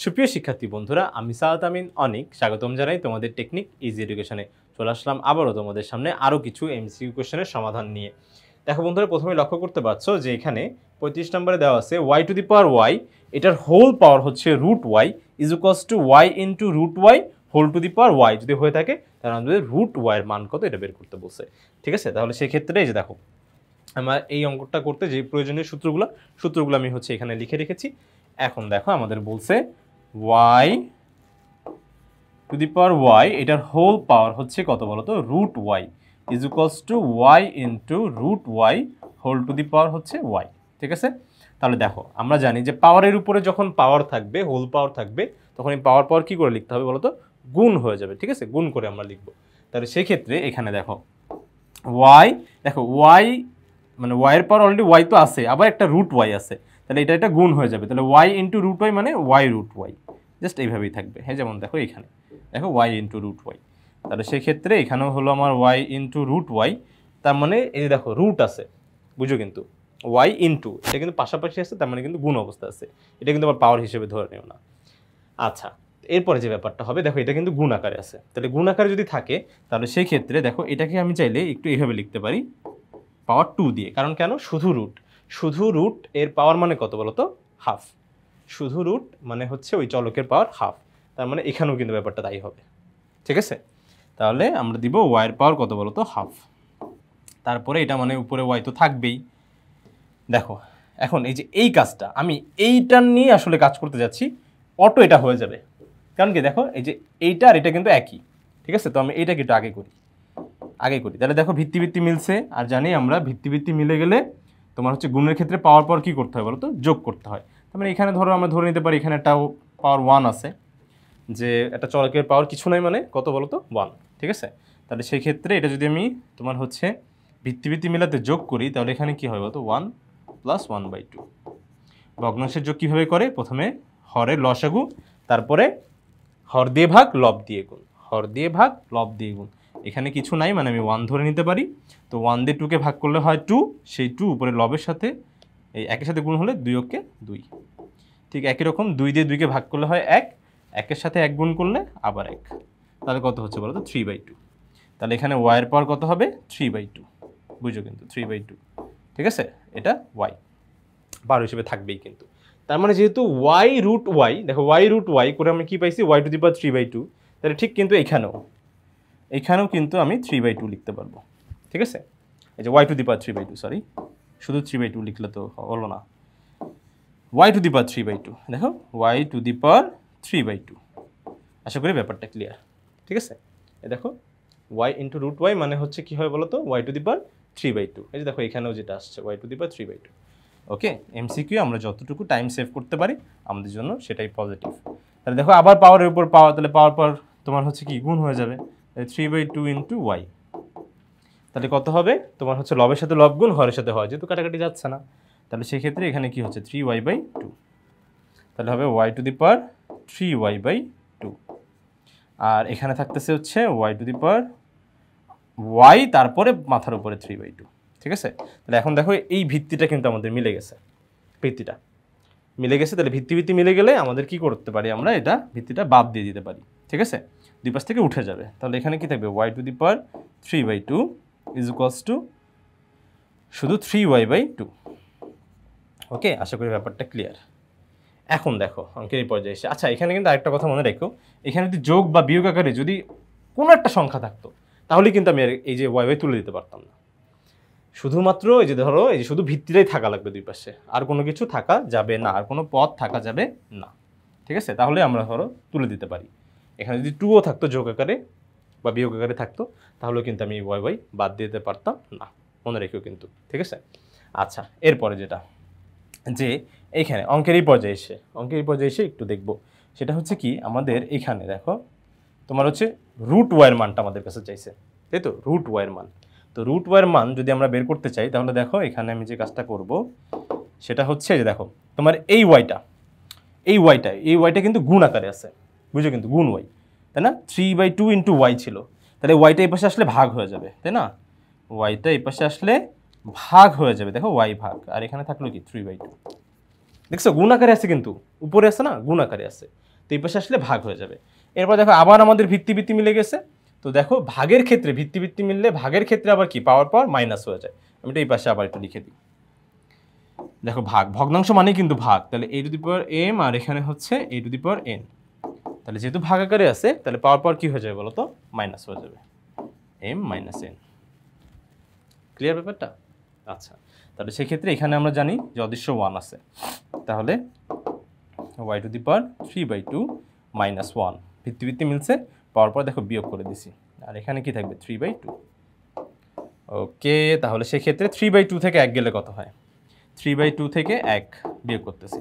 সুপ্রিয় শিক্ষার্থী বন্ধুরা, আমি সাআদ আমিন অনিক স্বাগতম জানাই তোমাদের টেকনিক ইজি এডুকেশনে। চলে আসলাম আবারও তোমাদের সামনে আরও কিছু এমসিকিউ কোশ্চেনের সমাধান নিয়ে। দেখো বন্ধুরা, প্রথমে লক্ষ্য করতে পারছো যে এখানে 35 নম্বরে দেওয়া আছে Y to the power Y, এটার হোল পাওয়ার হচ্ছে root Y is equals to Y into root Y whole to the power Y. যদি হয়ে থাকে তাহলে আমাদের রুট ওয়াইয়ের মান কত এটা বের করতে বলছে। ঠিক আছে, তাহলে সেক্ষেত্রে এই যে দেখো আমার এই অঙ্কটা করতে যে প্রয়োজনীয় সূত্রগুলো আমি হচ্ছে এখানে লিখে রেখেছি। এখন দেখো আমাদের বলছে y to the power y, এটার হোল পাওয়ার হচ্ছে কত বলতো, root y is equals to y into root y whole to the power হচ্ছে y। ঠিক আছে, তাহলে দেখো আমরা জানি যে পাওয়ারের উপরে যখন পাওয়ার থাকবে, হোল পাওয়ার থাকবে, তখন এই পাওয়ার কী করে লিখতে হবে বলতো, গুণ হয়ে যাবে। ঠিক আছে, গুণ করে আমরা লিখবো। তাহলে সেক্ষেত্রে এখানে দেখো y, দেখো y মানে y এর পাওয়ার অলরেডি y তো আছে, আবার একটা রুট y আছে, তাহলে এটা গুণ হয়ে যাবে। তাহলে y ইন্টু রুট y মানে y রুট y, জাস্ট এইভাবেই থাকবে। হ্যাঁ, যেমন দেখো এখানে দেখো y ইন্টু রুট y, তাহলে সেক্ষেত্রে এখানেও হলো আমার y ইন্টু রুট y। তার মানে এই যে দেখো রুট আছে, বুঝো কিন্তু y ইন্টু, এটা কিন্তু পাশাপাশি আছে, তার মানে কিন্তু গুণ অবস্থা আছে, এটা কিন্তু আবার পাওয়ার হিসেবে ধরে নিও না। আচ্ছা, এরপরে যে ব্যাপারটা হবে দেখো, এটা কিন্তু গুণ আকারে আছে, তাহলে গুণ আকারে যদি থাকে তাহলে সেই ক্ষেত্রে দেখো এটাকে আমি চাইলে একটু এইভাবে লিখতে পারি, পাওয়ার 2 দিয়ে। কারণ কেন, শুধু রুট এর পাওয়ার মানে কত বলতো, হাফ। শুধু রুট মানে হচ্ছে ওই চলকের পাওয়ার হাফ, তার মানে এখানেও কিন্তু ব্যাপারটা তাই হবে। ঠিক আছে, তাহলে আমরা দিব ওয়াইয়ের পাওয়ার কত বলতো, হাফ। তারপরে এটা মানে উপরে ওয়াই তো থাকবেই। দেখো এখন এই যে এই কাজটা আমি এইটা নিয়ে আসলে কাজ করতে যাচ্ছি, অটো এটা হয়ে যাবে। কারণ কি, দেখো এই যে এইটা আর এটা কিন্তু একই। ঠিক আছে, তো আমি এইটাকে একটু আগে করি। তাহলে দেখো ভিত্তি মিলছে, আর জানি আমরা ভিত্তি মিলে গেলে তোমার হচ্ছে গুণের ক্ষেত্রে পাওয়ার কী করতে হয় বলো তো, যোগ করতে হয়। তার মানে এখানে ধরো আমরা ধরে নিতে পারি এখানে একটা পাওয়ার 1 আছে, যে একটা চলকের পাওয়ার কিছু নাই মানে কত বলো তো, 1। ঠিক আছে, তাহলে সেই ক্ষেত্রে এটা যদি আমি তোমার হচ্ছে ভিত্তি মিলাতে যোগ করি, তাহলে এখানে কি হয় বলতো, 1 প্লাস 1/2। ভগ্নাংশের যোগ কীভাবে করে, প্রথমে হরের লসাগু, তারপরে হর দিয়ে ভাগ লব দিয়ে গুণ, এখানে কিছু নাই মানে আমি 1 ধরে নিতে পারি। তো 1 দিয়ে 2কে ভাগ করলে হয় 2, সেই 2 উপরে লবের সাথে এই একের সাথে গুণ হলে 2 কে 2। ঠিক একই রকম 2 দিয়ে 2কে ভাগ করলে হয় 1, একের সাথে 1 গুণ করলে আবার 1, তাহলে কত হচ্ছে বলো তো, 3/2। তাহলে এখানে y এর পাওয়ার কত হবে, 3/2। বুঝো কিন্তু 3/2। ঠিক আছে, এটা y 12 হিসেবে থাকবেই কিন্তু। তার মানে যেহেতু y রুট y, দেখো y রুট y করে আমি কি পাইছি, y টু দি পাওয়ার 3/2। তাহলে ঠিক কিন্তু এখানেও কিন্তু আমি 3/2 লিখতে পারবো। ঠিক আছে, এই যে y to the power 3/2, sorry শুধু 3/2 লিখলে তো হলো না, y টু দি পাওয়ার 3/2। দেখো y টু দি পাওয়ার 3/2। আশা করি ব্যাপারটা ক্লিয়ার। ঠিক আছে, এই দেখো y ইন্টু রুট y মানে হচ্ছে কি হয় বলো তো, y টু দি পাওয়ার 3/2। এই যে দেখো এখানেও যেটা আসছে y to the power 3/2। Okay, MCQ আমরা যতটুকু টাইম সেভ করতে পারি আমাদের জন্য সেটাই পজিটিভ। তাহলে দেখো আবার পাওয়ারের উপর পাওয়ার, তাহলে পাওয়ার তোমার হচ্ছে কি, গুণ হয়ে যাবে, 3/2 ইন্টু ওয়াই। তাহলে কত হবে তোমার হচ্ছে লবের সাথে লব গুণ, হরের সাথে হয়, যেহেতু কাটাকাটি যাচ্ছে না, তাহলে সেক্ষেত্রে এখানে কি হচ্ছে 3y/2। তাহলে হবে y to the power 3y/2, আর এখানে থাকতেছে হচ্ছে y to the power y, তারপরে মাথার উপরে 3/2। ঠিক আছে, তাহলে এখন দেখো এই ভিত্তিটা কিন্তু আমাদের মিলে গেছে, তাহলে ভিত্তি মিলে গেলে আমাদের কি করতে পারি, আমরা এটা ভিত্তিটা বাদ দিয়ে দিতে পারি। ঠিক আছে, দুই পাশ থেকে উঠে যাবে, তাহলে এখানে কি থাকবে, y to the power 3/2 is equals two শুধু 3y/2। ওকে, আশা করি ব্যাপারটা ক্লিয়ার। এখন দেখো অঙ্কের এই পর্যায়ে এসে, আচ্ছা এখানে কিন্তু আরেকটা কথা মনে রাখো, এখানে যদি যোগ বা বিয়োগ আকারে যদি কোনো একটা সংখ্যা থাকতো, তাহলে কিন্তু আমি এই যে y তুলে দিতে পারতাম না। শুধুমাত্র এই যে ধরো এই যে শুধু ভিত্তিটাই থাকা লাগবে দুই পাশে, আর কোনো কিছু থাকা যাবে না, আর কোনো পদ থাকা যাবে না। ঠিক আছে, তাহলে আমরা ধরো তুলে দিতে পারি। এখানে যদি 2ও থাকতো যোগ আকারে বা বিয়োগ আকারে থাকতো, তাহলেও কিন্তু আমি y বাদ দিয়ে দিতে পারতাম না, মনে রেখেও কিন্তু। ঠিক আছে, আচ্ছা এরপরে যেটা, যে এইখানে অঙ্কের এই পর্যায়ে এসে একটু দেখব, সেটা হচ্ছে কি, আমাদের এখানে দেখো তোমার হচ্ছে রুট ওয়াইয়ের মানটা আমাদের কাছে চাইছে, তাই তো, রুট ওয়াইয়ের মান। তো রুট ওয়াইয়ের মান যদি আমরা বের করতে চাই, তাহলে দেখো এখানে আমি যে কাজটা করব সেটা হচ্ছে যে দেখো তোমার এই ওয়াইটা কিন্তু গুণ আকারে আছে, বুঝো কিন্তু, গুণ ওয়াই, তাই না, 3/2 ইন্টু ওয়াই ছিল, তাহলে ওয়াইটা এই পাশে আসলে ভাগ হয়ে যাবে, তাই না, ওয়াইটা এই পাশে আসলে ভাগ হয়ে যাবে, দেখো ওয়াই ভাগ, আর এখানে থাকলো কি 3/2। দেখছো গুণ আকারে আছে, কিন্তু উপরে আছে না, গুণ আকারে আছে। তো এই পাশে আসলে ভাগ হয়ে যাবে। এরপর দেখো আবার আমাদের ভিত্তি মিলে গেছে। তো দেখো ভাগের ক্ষেত্রে ভিত্তি মিললে ভাগের ক্ষেত্রে আবার কি পাওয়ার মাইনাস হয়ে যায়। আমি এটা এই পাশে আবার একটু লিখে দিই। দেখো ভগ্নাংশ মানে কিন্তু ভাগ, তাহলে a⁴m আর এখানে হচ্ছে a⁴n। তাহলে যেহেতু ভাগ আকারে আছে তাহলে পাওয়ার কি হয়ে যাবে বলো তো, মাইনাস হয়ে যাবে, m - n। ক্লিয়ার ব্যাপারটা? আচ্ছা, তাহলে সেক্ষেত্রে এখানে আমরা জানি যে অদৃশ্য 1 আছে, তাহলে y⁴ - 1 ভিত্তি মিলছে, পাওয়ার দেখো বিয়োগ করে দিছি, আর এখানে কি থাকবে 3/2। ওকে, তাহলে সেক্ষেত্রে 3/2 থেকে 1 গেলে কত হয়, 3/2 থেকে 1 বিয়োগ করতেছি,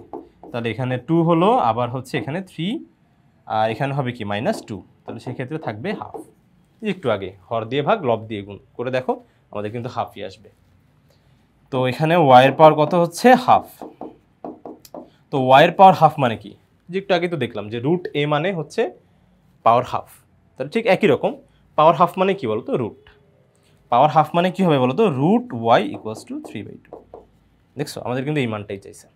তাহলে এখানে 2 হলো, আবার হচ্ছে এখানে 3, আর এখানে হবে কি -2, তাহলে সেক্ষেত্রে থাকবে হাফ। একটু আগে হর দিয়ে ভাগ লব দিয়ে গুণ করে দেখো আমাদের কিন্তু হাফই আসবে। তো এখানে y এর পাওয়ার কত হচ্ছে হাফ। তো y এর পাওয়ার হাফ মানে কি, যে একটু আগে তো দেখলাম যে √a মানে হচ্ছে পাওয়ার হাফ, তাহলে ঠিক একই রকম পাওয়ার হাফ মানে কি বলতো, রুট। পাওয়ার হাফ মানে কি হবে বলতো, √y = 3/2। দেখছো আমাদের কিন্তু এই মানটাই চাইছে,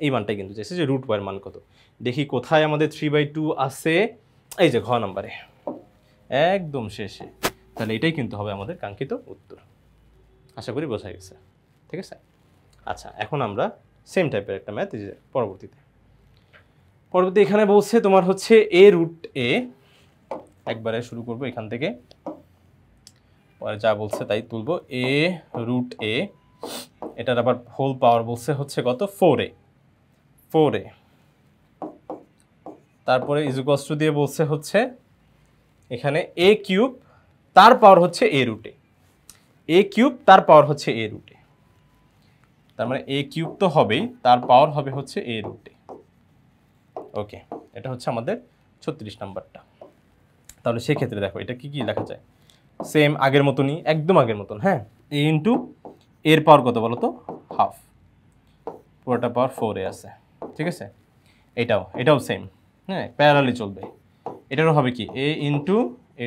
এই মানটাই কিন্তু চাইছে যে √y এর মান কত। দেখি কোথায় আমাদের 3/2 আছে, এই যে ঘ নম্বরে একদম শেষে। তাহলে এটাই কিন্তু হবে আমাদের কাঙ্ক্ষিত উত্তর। আশা করি বোঝা গেছে, ঠিক আছে। আচ্ছা, এখন আমরা সেম টাইপের একটা ম্যাথ পরবর্তী এখানে বলছে তোমার হচ্ছে a√a, একবারে শুরু করব এখান থেকে, পরে যা বলছে তাই তুলব। a√a, এটার আবার হোল পাওয়ার বলছে হচ্ছে কত, 4a। তারপরে ইজ দিয়ে বলছে হচ্ছে এখানে a³ তার পাওয়ার হচ্ছে a√a, a³ তার পাওয়ার হচ্ছে a√a, তার মানে a³ তো হবেই, তার পাওয়ার হবে হচ্ছে a√a। ওকে, এটা হচ্ছে আমাদের 36 নাম্বারটা। তাহলে সেক্ষেত্রে দেখো এটা কি লেখা যায়, সেম আগের মতনই, একদম আগের মতন। হ্যাঁ, a ইন্টু এর পাওয়ার কত বলো তো, হাফ, পুরোটা পাওয়ার 4a আছে, ঠিক আছে। এটাও সেম, হ্যাঁ প্যারালালি চলবে। এটারও হবে কি a ইন্টু a²,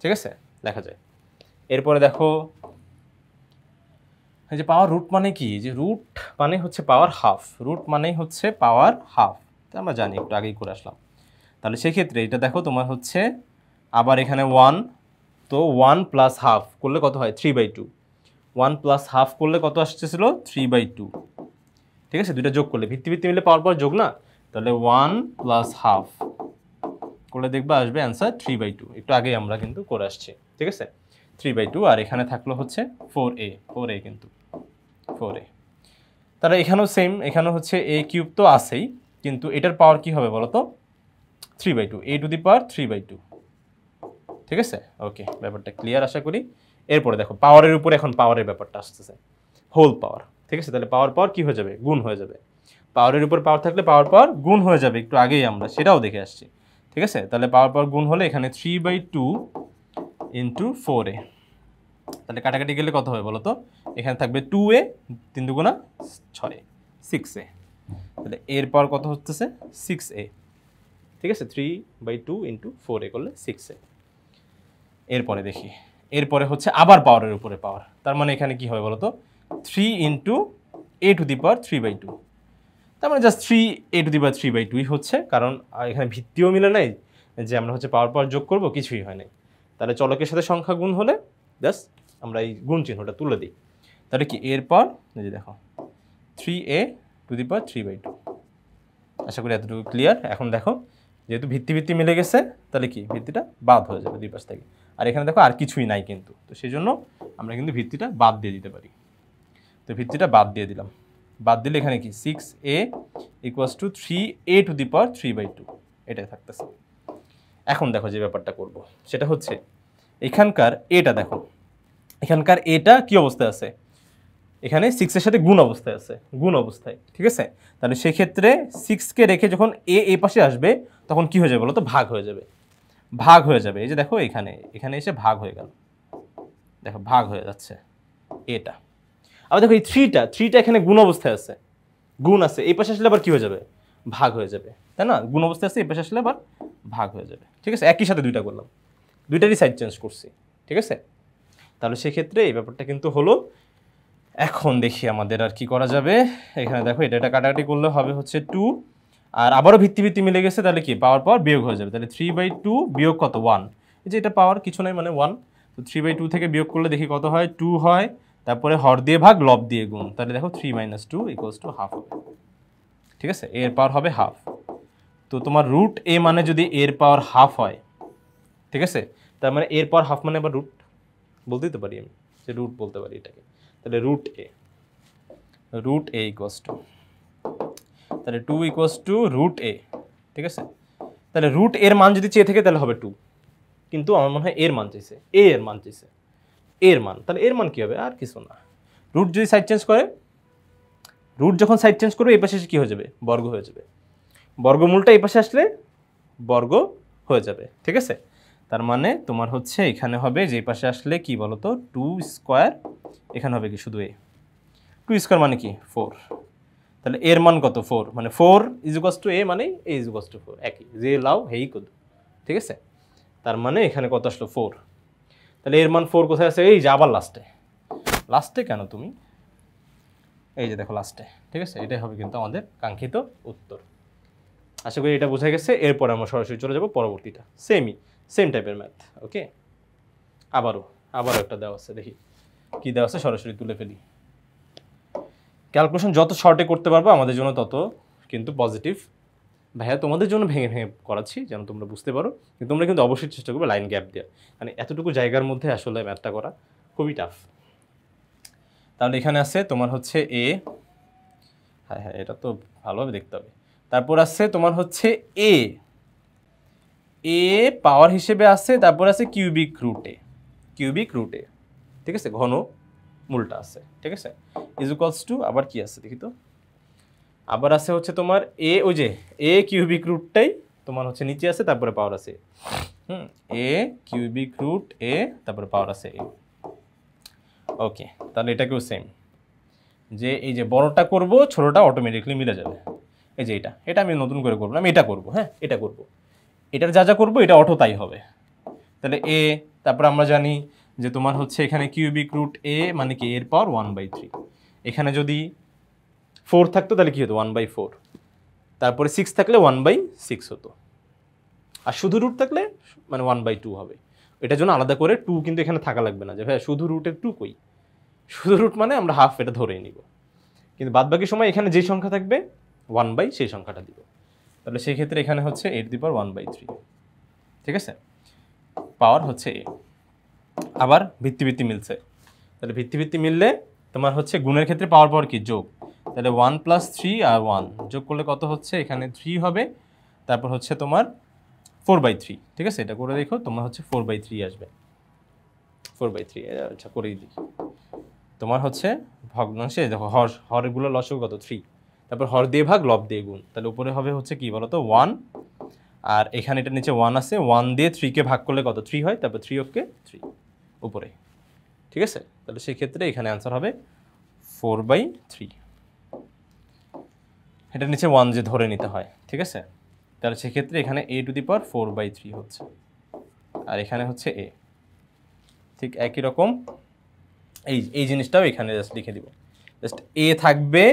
ঠিক আছে, লেখা যায়। এরপরে দেখো এই যে পাওয়ার রুট মানে কি, যে রুট মানে হচ্ছে পাওয়ার হাফ, রুট মানেই হচ্ছে পাওয়ার হাফ, আমরা জানি, একটু আগেই করে আসলাম। তাহলে সেক্ষেত্রে এটা দেখো তোমার হচ্ছে আবার এখানে 1, তো 1 + হাফ করলে কত হয় 3/2, 1 + হাফ করলে কত আসতেছিল 3/2, ঠিক আছে। দুইটা যোগ করলে ভিত্তি মিলে পাওয়ার যোগ না, তাহলে 1 + হাফ করলে দেখবা আসবে অ্যান্সার 3/2। একটু আগেই আমরা কিন্তু করে আসছি, ঠিক আছে, 3/2। আর এখানে থাকলো হচ্ছে 4a কিন্তু 4a। তাহলে এখানেও সেম, এখানেও হচ্ছে a³ তো আছেই, কিন্তু এটার পাওয়ার কি হবে বলো তো, 3/2, a⁴, ঠিক আছে। ওকে, ব্যাপারটা ক্লিয়ার আশা করি। এরপরে দেখো পাওয়ারের উপরে এখন পাওয়ারের ব্যাপারটা আসতেছে, হোল পাওয়ার, ঠিক আছে। তাহলে পাওয়ার কি হয়ে যাবে, গুণ হয়ে যাবে। পাওয়ারের উপর পাওয়ার থাকলে পাওয়ার গুণ হয়ে যাবে, একটু আগেই আমরা সেটাও দেখে আসছি, ঠিক আছে। তাহলে পাওয়ার গুণ হলে এখানে 3/2 × 4a, তাহলে কাটাকাটি গেলে কত হবে বলো তো, এখানে থাকবে 2a, 3 × 6, 6a। তাহলে এর পাওয়ার কত হচ্ছে 6a, ঠিক আছে। 3/2 × 4a করলে 6a। এরপরে দেখি, এরপরে হচ্ছে আবার পাওয়ারের উপরে পাওয়ার, তার মানে এখানে কি হবে বলো তো, 3 × a⁴, তার মানে জাস্ট 3a⁴/2 হচ্ছে, কারণ এখানে ভিত্তিও মিলে নাই যে আমরা হচ্ছে পাওয়ার যোগ করব, কিছুই হয় নাই। তাহলে চলকের সাথে সংখ্যা গুণ হলে জাস্ট আমরা এই গুণ চিহ্নটা তুলে দিই, তাহলে কি এরপর এই যে দেখো 3a⁴/2। আশা করি এতটুকু ক্লিয়ার। এখন দেখো যেহেতু ভিত্তি মিলে গেছে, তাহলে কি ভিত্তিটা বাদ হয়ে যাবে দুই পাশ থেকে, আর এখানে দেখো আর কিছুই নাই কিন্তু, তো সেই জন্য আমরা কিন্তু ভিত্তিটা বাদ দিয়ে দিতে পারি। তো ভিত্তিটা বাদ দিয়ে দিলাম, বাদ দিলে এখানে কি 6a = 3a⁴/2 এটাই থাকতেছে। এখন দেখো যে ব্যাপারটা করব সেটা হচ্ছে এখানকার এটা দেখো, এখানকার এটা কি অবস্থায় আছে, এখানে 6 এর সাথে গুণ অবস্থায়, ঠিক আছে। তাহলে সেক্ষেত্রে 6কে রেখে যখন এ পাশে আসবে তখন কি হয়ে যাবে বলো তো, ভাগ হয়ে যাবে। এই যে দেখো এখানে এসে ভাগ হয়ে গেল, দেখো ভাগ হয়ে যাচ্ছে এটা। আবার দেখো এই 3টা এখানে গুণ অবস্থায় আছে, গুণ আছে, এই পাশে আসলে আবার কি হয়ে যাবে, ভাগ হয়ে যাবে, তাই না। গুণ অবস্থায় আছে, এই পাশে আসলে আবার ভাগ হয়ে যাবে, ঠিক আছে। একই সাথে দুইটা করলাম, দুইটারই সাইড চেঞ্জ করছি, ঠিক আছে। তাহলে সেক্ষেত্রে এই ব্যাপারটা কিন্তু হলো। এখন দেখি আমাদের আর কি করা যাবে। এখানে দেখো এটা কাটাকাটি করলে হবে হচ্ছে 2, আর আবারও ভিত্তি মিলে গেছে, তাহলে কি পাওয়ার পাওয়ার বিয়োগ হয়ে যাবে, তাহলে 3/2 বিয়োগ কত 1, এই যে এটা পাওয়ার কিছু নাই মানে 1, তো 3/2 থেকে বিয়োগ করলে দেখি কত হয় 2 হয়, তারপরে হর দিয়ে ভাগ লব দিয়ে গুণ, তাহলে দেখো 3 - 2 = হাফ হবে, ঠিক আছে, এর পাওয়ার হবে হাফ। তো তোমার রুট এ মানে যদি এর পাওয়ার হাফ হয়, ঠিক আছে, তার মানে এর পাওয়ার হাফ মানে আবার রুট বলতেই তো পারি আমি, যে রুট বলতে পারি এটাকে, তাহলে রুট এ তাহলে 2 = রুট এ, ঠিক আছে, তাহলে রুট এর মান যদি চেয়ে থাকে তাহলে হবে 2, কিন্তু আমার মনে হয় এর মান চাইছে, এর মান চাইছে, এর মান, তাহলে এর মান কি হবে, আর কিছু না, রুট যদি সাইড চেঞ্জ করে, রুট যখন সাইড চেঞ্জ করবে এই পাশে কি হয়ে যাবে, বর্গ হয়ে যাবে, বর্গমূলটা এই পাশে আসলে বর্গ হয়ে যাবে, ঠিক আছে, তার মানে তোমার হচ্ছে এখানে হবে যে পাশে আসলে কি বলতো 2 স্কোয়ার, এখানে হবে কি শুধু এ, 2 স্কোয়ার মানে কি 4, তাহলে এর মান কত 4, মানে 4 = a মানে a = 4, একই, যে লাও হেই কত, ঠিক আছে, তার মানে এখানে কত আসলো 4, তাহলে এর মান 4 কোথায় আছে, এই যে আবার লাস্টে কেন তুমি, এই যে দেখো লাস্টে, ঠিক আছে, এটাই হবে কিন্তু আমাদের কাঙ্ক্ষিত উত্তর। আশা করি এটা বোঝা গেছে, এরপর আমরা সরাসরি চলে যাব পরবর্তীটা, সেম টাইপের ম্যাথ, ওকে, আবারও একটা দেওয়া আছে, দেখি কি দেওয়া আছে, সরাসরি তুলে ফেলি। ক্যালকুলেশন যত শর্টে করতে পারবো আমাদের জন্য তত কিন্তু পজিটিভ, ভাইয়া তোমাদের জন্য ভেঙে করাচ্ছি যেন তোমরা বুঝতে পারো, কিন্তু তোমরা কিন্তু অবশ্যই চেষ্টা করবে লাইন গ্যাপ দেওয়া, মানে এতটুকু জায়গার মধ্যে আসলে ম্যাথটা করা খুবই টাফ। তাহলে এখানে আছে তোমার হচ্ছে এ, হ্যাঁ এটা তো ভালোভাবে দেখতে হবে, তারপর আছে তোমার হচ্ছে এ পাওয়ার হিসেবে আছে, তারপর আছে কিউবিক রুটে, ঠিক আছে, ঘন মূলটা আছে, ঠিক আছে, = আবার কি আছে দেখি তো, আবার আছে হচ্ছে তোমার এ, ওই যে এ কিউবিক রুটটাই তোমার হচ্ছে নিচে আছে, তারপরে পাওয়ার আছে এ কিউবিক রুট এ, তারপরে পাওয়ার আছে এ, ওকে, তাহলে এটাকেও সেম, যে এই যে বড়টা করব ছোটটা অটোমেটিকলি মিলে যাবে, এই যে এটা আমি নতুন করে করবো না, আমি এটা করবো, হ্যাঁ এটা করব, এটার যা করবো এটা অটো তাই হবে, তাহলে এ, তারপর আমরা জানি যে তোমার হচ্ছে এখানে কিউবিক রুট এ মানে কি এর পাওয়ার 1/3, এখানে যদি 4 থাকতো তাহলে কি হতো 1/4, তারপরে 6 থাকলে 1/6 হতো, আর শুধু রুট থাকলে মানে 1/2 হবে, এটার জন্য আলাদা করে 2 কিন্তু এখানে থাকা লাগবে না, যে ভাই শুধু রুটের 2 কই, শুধু রুট মানে আমরা হাফ এটা ধরেই নিব, কিন্তু বাদ বাকি সময় এখানে যে সংখ্যা থাকবে 1/, সেই সংখ্যাটা দিব, তাহলে সেই ক্ষেত্রে এখানে হচ্ছে a⁻1/3, ঠিক আছে, পাওয়ার হচ্ছে এ, আবার ভিত্তি মিলছে, তাহলে ভিত্তি মিললে তোমার হচ্ছে গুণের ক্ষেত্রে পাওয়ার কি যোগ, তাহলে 1 + 3 আর 1 যোগ করলে কত হচ্ছে, এখানে 3 হবে, তারপর হচ্ছে তোমার 4/3, ঠিক আছে, এটা করে দেখো তোমার হচ্ছে 4/3 আসবে, 4/3, আচ্ছা করেই দিই, তোমার হচ্ছে ভগ্নাংশে দেখো হরগুলো লসগু কত 3, তারপর হর দিয়ে ভাগ লব দিয়ে গুণ, তাহলে উপরে হবে হচ্ছে কি বলতো 1, আর এখানে এটা নিচে 1 আছে, 1 দিয়ে 3 কে ভাগ করলে কত 3 হয়, তারপর 3 × 3 উপরে, ঠিক আছে, তাহলে সেই ক্ষেত্রে এখানে অ্যান্সার হবে 4/3, এটা নিচে 1 যে ধরে নিতে হয়, ঠিক আছে, তাহলে সেক্ষেত্রে এখানে a⁴/3 হচ্ছে, আর এখানে হচ্ছে এ, ঠিক একই রকম এই জিনিসটাও এখানে জাস্ট লিখে দিব, জাস্ট এ থাকবে,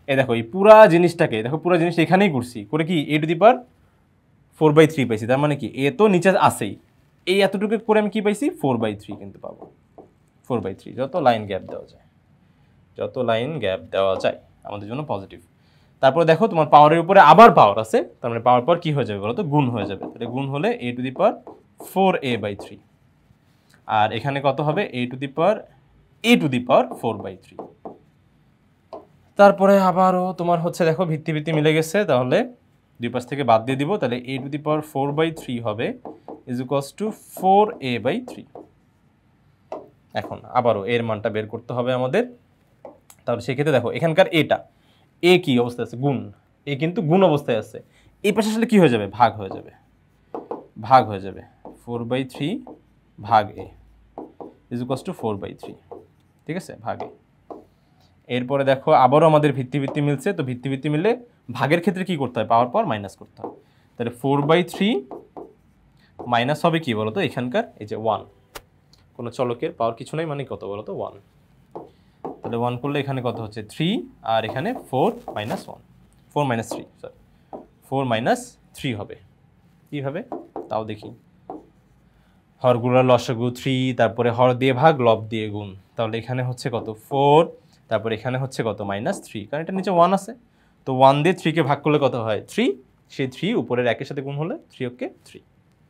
এই দেখো এই পুরা জিনিসটাকে দেখো, পুরা জিনিসটা এখানেই করছি, করে কি a⁴/3 পাইছি, তার মানে কি এ তো নিচে আসেই, এই এতটুকু করে আমি কি পাইছি 4/3 কিন্তু পাবো, 4/3, যত লাইন গ্যাপ দেওয়া যায় আমাদের জন্য পজিটিভ। তারপর দেখো তোমার পাওয়ারের উপরে আবার পাওয়ার আছে, তার মানে পাওয়ার পর কি হয়ে যাবে বলো তো, গুণ হয়ে যাবে, তাহলে গুণ হলে a⁴a/3, আর এখানে কত হবে a⁴/3, তারপরে আবারও তোমার হচ্ছে দেখো ভিত্তি মিলে গেছে, তাহলে দুই পাশ থেকে বাদ দিয়ে দিব, তাহলে a⁴/3 হবে = 4a/3, এখন আবারও এর মানটা বের করতে হবে আমাদের, তাহলে সেক্ষেত্রে দেখো এখানকার এ কি অবস্থায় আছে, গুণ, এ কিন্তু গুণ অবস্থায় আছে, এই পাশে আসলে কি হয়ে যাবে, ভাগ হয়ে যাবে 4/3 ভাগ a = 4/3, ঠিক আছে, ভাগ a। এরপরে দেখো আবারও আমাদের ভিত্তি মিলছে, তো ভিত্তি মিললে ভাগের ক্ষেত্রে কি করতে হয়, পাওয়ার মাইনাস করতে হয়, তাহলে 4/3 মাইনাস হবে কি বলতো, এখানকার এই যে 1, কোনো চলকের পাওয়ার কিছু নাই মানে কত বলতো 1, তাহলে 1 করলে এখানে কত হচ্ছে 3, আর এখানে 4 - 1, 4 - 3 সরি 4 মাইনাস 3 হবে। কীভাবে তাও দেখি, হরগুলোর লসাগু 3, তারপরে হর দিয়ে ভাগ, লব দিয়ে গুণ, তাহলে এখানে হচ্ছে কত 4, তারপরে এখানে হচ্ছে কত -3, কারণ এটা নিচে 1 আছে, তো 1 দিয়ে 3কে ভাগ করলে কত হয় 3, সেই 3 উপরের একের সাথে গুণ হলে 3 ওকে 3,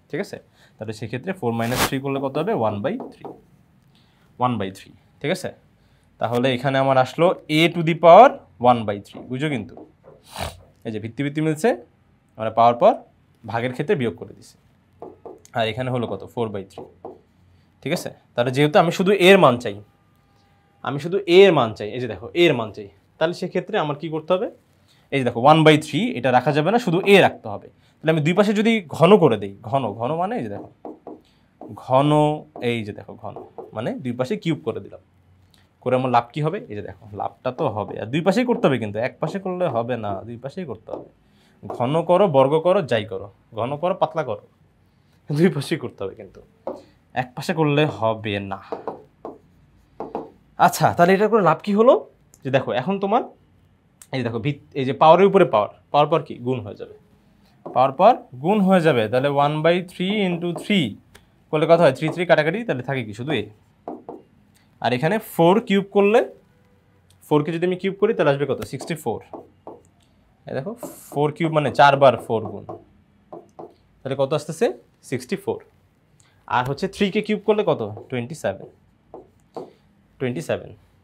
ঠিক আছে। তাহলে সেক্ষেত্রে 4 মাইনাস 3 করলে কত হবে 1/3, 1/3, ঠিক আছে। তাহলে এখানে আমার আসলো a টু দি পাওয়ার 1/3, বুঝো কিন্তু এই যে ভিত্তি মিলছে, আমরা পাওয়ার পর ভাগের ক্ষেত্রে বিয়োগ করে দিছি, আর এখানে হলো কত 4/3, ঠিক আছে। তাহলে যেহেতু আমি শুধু এর মান চাই, এই যে দেখো এর মান চাই, তাহলে সেক্ষেত্রে আমার কি করতে হবে, এই যে দেখো 1/3 এটা রাখা যাবে না, শুধু এ রাখতে হবে। তাহলে আমি দুই পাশে যদি ঘন করে দিই, ঘন মানে এই যে দেখো ঘন, এই যে দেখো ঘন মানে দুই পাশে কিউব করে দিলাম, করে আমার লাভ কি হবে, এই যে দেখো লাভটা তো হবে, আর দুই পাশেই করতে হবে, কিন্তু এক পাশে করলে হবে না, দুই পাশেই করতে হবে। ঘন করো, বর্গ করো, যাই করো, ঘন করো, পাতলা করো, দুই পাশেই করতে হবে, কিন্তু এক পাশে করলে হবে না। আচ্ছা, তাহলে এটা করে লাভ কি হলো, যে দেখো এখন তোমার এই দেখো এই যে পাওয়ারের উপরে পাওয়ার পর কি গুণ হয়ে যাবে, পাওয়ার পর গুণ হয়ে যাবে, তাহলে 1/3 ইন্টু 3 করলে কত হয় 3 3 কাটাকাটি, তাহলে থাকে কি শুধু এ, আর এখানে 4 কিউব করলে, 4কে যদি আমি কিউব করি তাহলে আসবে কত 64, এই দেখো 4 কিউব মানে 4 বার 4 গুণ, তাহলে কত আসতেছে 64, আর হচ্ছে 3কে কিউব করলে কত 27,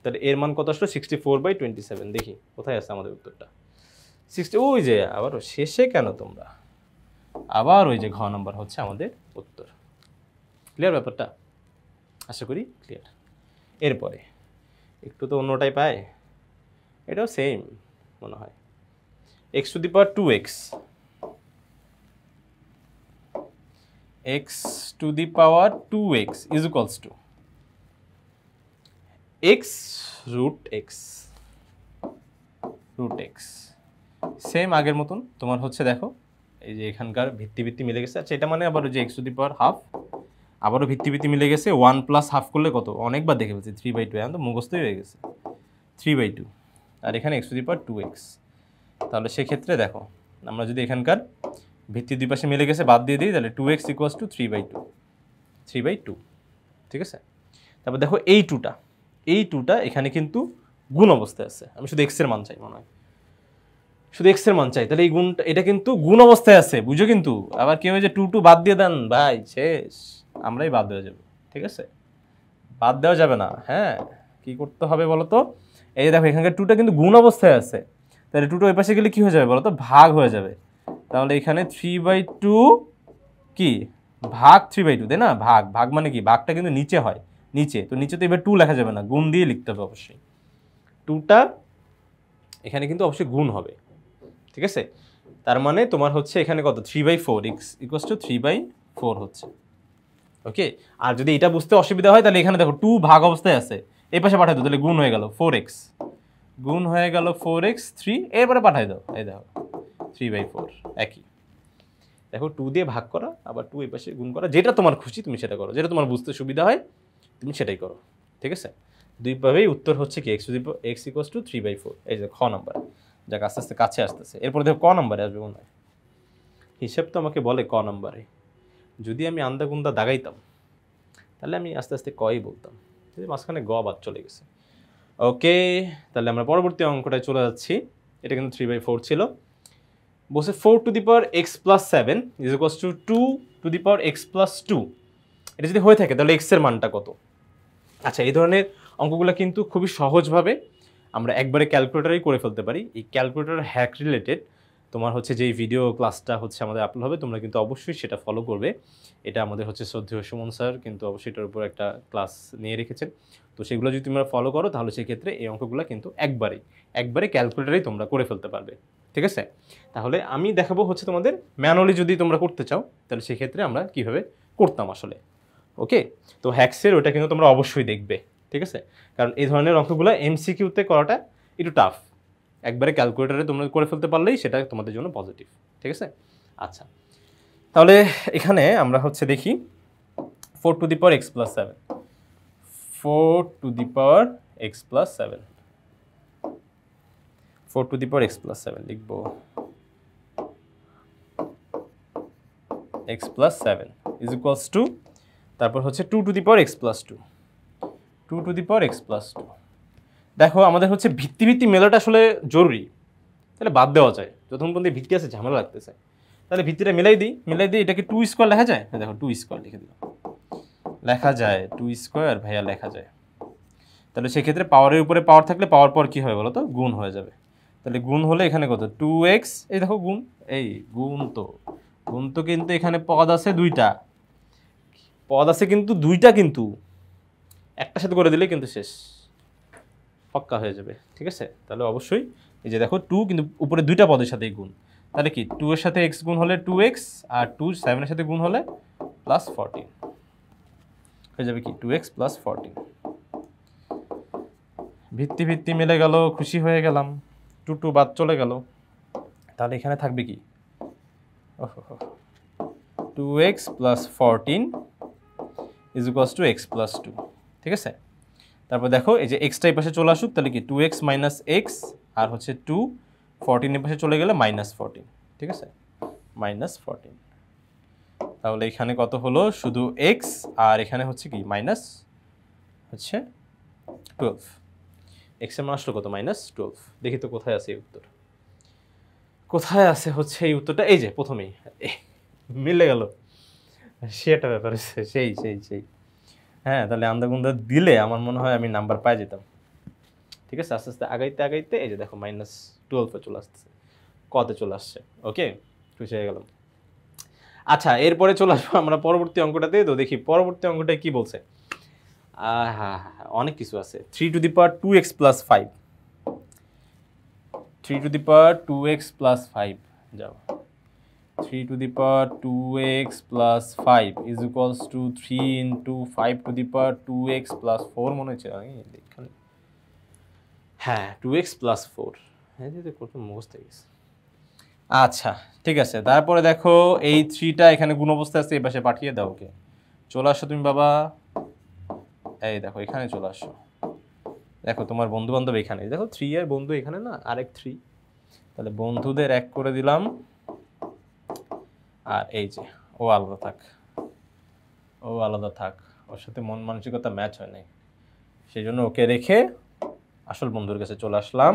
তাহলে এর মান কত আসলো 64/27, দেখি কোথায় আছে আমাদের উত্তরটা 60, ওই যে আবার শেষে কেন তোমরা, আবার ওই যে ঘ নাম্বার হচ্ছে আমাদের উত্তর। ক্লিয়ার ব্যাপারটা, আশা করি ক্লিয়ার। এরপরে একটু তো অন্যটাই পায়, এটাও সেম মনে হয়, x to the power 2x, x to the power 2x is equals to x root x, same আগের মতন তোমার হচ্ছে দেখো এই যে এখানকার ভিত্তি মিলে গেছে। আচ্ছা, এটা মানে আবার যে x to the power half, আবারও ভিত্তি মিলে গেছে, 1 প্লাস হাফ করলে কত, অনেকবার দেখে ফেলছি 3/2, এখন তো মুখস্থই হয়ে গেছে 3/2, আর এখানে x to the power 2x, তাহলে সেক্ষেত্রে দেখো আমরা যদি এখানকার ভিত্তি দুই পাশে মিলে গেছে বাদ দিয়ে দিই, তাহলে 2x ইকুয়ালস টু 3/2, ঠিক আছে। তারপর দেখো এই টুটা এখানে কিন্তু গুণ অবস্থায় আছে, আমি শুধু x এর মান চাই, মনে হয় শুধু x এর মান চাই, তাহলে এই গুণটা এটা কিন্তু গুণ অবস্থায় আছে, বুঝো কিন্তু। আবার কেউ যে 2 বাদ দিয়ে দেন ভাই, শেষ, আমরাই বাদ দেওয়া যাবে, ঠিক আছে, বাদ দেওয়া যাবে না। হ্যাঁ, কি করতে হবে বলো তো, এই যে দেখো এখানকার 2টা কিন্তু গুণ অবস্থায় আছে, তাহলে 2টা ওই পাশে গেলে কি হয়ে যাবে বলো তো, ভাগ হয়ে যাবে, তাহলে এখানে 3/2 কি ভাগ 3/2, তাই না, ভাগ মানে কি, ভাগটা কিন্তু নিচে হয়, নিচে, তো নিচে তো এবার 2 লেখা যাবে না, গুণ দিয়ে লিখতে হবে অবশ্যই, 2টা এখানে কিন্তু অবশ্যই গুণ হবে, ঠিক আছে। তার মানে তোমার হচ্ছে এখানে কত 3/4, x ইকুয়ালস টু 3/4 হচ্ছে, ওকে। আর যদি এটা বুঝতে অসুবিধা হয় তাহলে এখানে দেখো 2 ভাগ অবস্থায় আছে, এই পাশে পাঠাই দাও, তাহলে গুণ হয়ে গেল 4x, গুণ হয়ে গেল 4x 3, এরপরে পাঠাই দাও, এই দেখো 3/4, একই। দেখো 2 দিয়ে ভাগ করা, আবার 2 এই পাশে গুণ করা, যেটা তোমার খুশি তুমি সেটা করো, যেটা তোমার বুঝতে সুবিধা হয় তুমি সেটাই করো, ঠিক আছে। দুইভাবেই উত্তর হচ্ছে কি x ইকুয়ালস টু 3/4, এই যে খ নাম্বার, যাক আস্তে আস্তে কাছে আসতেছে। এরপরে দেখো ক নাম্বারে আসবে মনে হয়, হিসাব তো আমাকে বলে ক নাম্বারে, যদি আমি আন্দা গুন্দা দাগাইতাম তাহলে আমি আস্তে আস্তে কই বলতাম, মাঝখানে গ বাদ চলে গেছে। ওকে, তাহলে আমরা পরবর্তী অঙ্কটায় চলে যাচ্ছি। এটা কিন্তু 3/4 ছিল, বসে 4 two the power x plus 7 is equals to 2 two the power x plus 2, এটা যদি হয়ে থাকে তাহলে x এর মানটা কত। আচ্ছা, এই ধরনের অঙ্কগুলো কিন্তু খুবই সহজভাবে আমরা একবারে ক্যালকুলেটারেই করে ফেলতে পারি। এই ক্যালকুলেটর হ্যাক রিলেটেড তোমার হচ্ছে যেই ভিডিও ক্লাসটা হচ্ছে আমাদের আপলোড হবে, তোমরা কিন্তু অবশ্যই সেটা ফলো করবে। এটা আমাদের হচ্ছে শ্রদ্ধেয় সুমন স্যার কিন্তু অবশ্যই এটার উপর একটা ক্লাস নিয়ে রেখেছেন, তো সেগুলো যদি তোমরা ফলো করো তাহলে সেক্ষেত্রে এই অঙ্কগুলো কিন্তু একবারে ক্যালকুলেটারেই তোমরা করে ফেলতে পারবে, ঠিক আছে। তাহলে আমি দেখাবো হচ্ছে তোমাদের ম্যানুয়ালি যদি তোমরা করতে চাও তাহলে সেক্ষেত্রে আমরা কীভাবে করতাম আসলে, ওকে। তো হ্যাক্সের ওটা কিন্তু তোমরা অবশ্যই দেখবে, ঠিক আছে, কারণ এই ধরনের অঙ্কগুলো এমসিকিউতে করাটা একটু টাফ, একবারে ক্যালকুলেটারে তোমরা করে ফেলতে পারলেই সেটা তোমাদের জন্য পজিটিভ, ঠিক আছে। আচ্ছা, তাহলে এখানে আমরা হচ্ছে দেখি 4 two the power x plus 7, 4 two the power x plus 7, 4 two the power x plus 7 লিখবো, x plus 7 is equals two তারপর হচ্ছে 2 two the power x plus 2 2 two the power x plus 2। দেখো আমাদের হচ্ছে ভিত্তি ভিত্তি মেলাটা আসলে জরুরি, তাহলে বাদ দেওয়া যায় যতক্ষণ পর্যন্ত ভিত্তি আছে ঝামেলা লাগতেছে। তাহলে ভিত্তিটা মিলাই দিই, এটাকে 2 স্কোয়ার লেখা যায়, দেখো 2 স্কোয়ার লিখে দিলাম, লেখা যায় 2 স্কোয়ার ভাইয়া লেখা যায়। তাহলে সেক্ষেত্রে পাওয়ারের উপরে পাওয়ার থাকলে পাওয়ার পর কী হবে বলো তো, গুণ হয়ে যাবে। তাহলে গুণ হলে এখানে কত 2x, এই দেখো গুণ, এই গুণ তো কিন্তু এখানে পদ আছে দুইটা, কিন্তু একটা সাথে করে দিলে কিন্তু শেষ, পক্কা হয়ে যাবে। ঠিক আছে, তাহলে অবশ্যই এই যে দেখো 2 কিন্তু উপরে দুইটা পদের সাথেই গুণ, তাহলে কি 2 এর সাথে x গুণ হলে 2x, আর 2 7 এর সাথে গুণ হলে প্লাস 14 হয়ে যাবে কি 2x প্লাস 14। ভিত্তি মিলে গেল, খুশি হয়ে গেলাম, 2 2 বাদ চলে গেল, তাহলে এখানে থাকবে কি 2x plus 14 is equals to x plus 2। ঠিক আছে, তারপর দেখো এই যে এক্সটা এই পাশে চলে আসুক, তাহলে কি 2x মাইনাস এক্স, আর হচ্ছে 2 14 এর পাশে চলে গেলে মাইনাস 14। ঠিক আছে, মাইনাস 14, তাহলে এখানে কত হলো শুধু x, আর এখানে হচ্ছে কি মাইনাস হচ্ছে 12, x এর মান আসলো কত মাইনাস 12। দেখি তো কোথায় আছে এই উত্তর, কোথায় আছে হচ্ছে এই উত্তরটা, এই যে প্রথমেই মিলে গেল, সে একটা ব্যাপার আছে, সেই হ্যাঁ, তাহলে আন্দাগুন্দা দিলে আমার মনে হয় আমি নাম্বার পাই যেতাম। ঠিক আছে, আস্তে আস্তে আগাইতে এই যে দেখো মাইনাস 12 চলে আসতেছে, কতে চলে আসছে। ওকে, খুশি হয়ে গেলাম। আচ্ছা, এরপরে চলে আসবো আমরা পরবর্তী অঙ্কটাতে। তো দেখি পরবর্তী অঙ্কটায় কি বলছে। হ্যাঁ, অনেক কিছু আছে। 3 two the power 2x plus 5, 3 two the power 2x plus 5, যাও 3 to the power 2x plus 5 is equals to 3 into 5 to the power 2x plus 4 মনে হচ্ছে এখানে, হ্যাঁ 2x plus 4, হ্যাঁ দিদি কত মুখস্থ হয়ে গেছে। আচ্ছা ঠিক আছে, তারপরে দেখো এই 3টা এখানে গুণ অবস্থায় আছে, এই পাশে পাঠিয়ে দাও। ওকে, চলে আসো তুমি বাবা, এই দেখো এখানে চলে আসো, দেখো তোমার বন্ধু বান্ধব এখানে, দেখো 3 এর বন্ধু এখানে না, আরেক 3, তাহলে বন্ধুদের এক করে দিলাম, আর এই যে ও আলাদা থাক, ওর সাথে মন মানসিকতা ম্যাচ হয় নাই, সেই জন্য ওকে রেখে আসল বন্ধুর কাছে চলে আসলাম।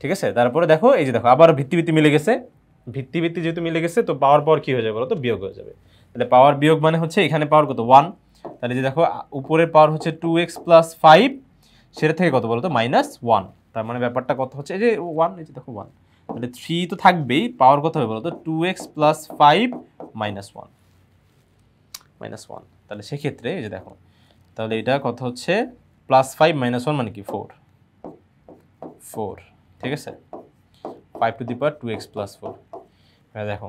ঠিক আছে, তারপরে দেখো এই যে দেখো আবার ভিত্তি মিলে গেছে, ভিত্তি যেহেতু মিলে গেছে তো পাওয়ার পর কি হয়ে যাবে বলো তো, বিয়োগ হয়ে যাবে। তাহলে পাওয়ার বিয়োগ মানে হচ্ছে এখানে পাওয়ার কত 1, তাহলে যে দেখো উপরের পাওয়ার হচ্ছে 2x প্লাস 5, সেটা থেকে কত বলো তো মাইনাস 1, তার মানে ব্যাপারটা কত হচ্ছে এই যে 1, এই যে দেখো 1, তাহলে 3 তো থাকবেই, পাওয়ার কত হবে বলো তো 2x প্লাস 5 মাইনাস 1, তাহলে সেক্ষেত্রে এই যে দেখো, তাহলে এটা কত হচ্ছে প্লাস 5 মাইনাস 1 মানে কি 4, ঠিক আছে, 5 two the power 2x plus 4। দেখো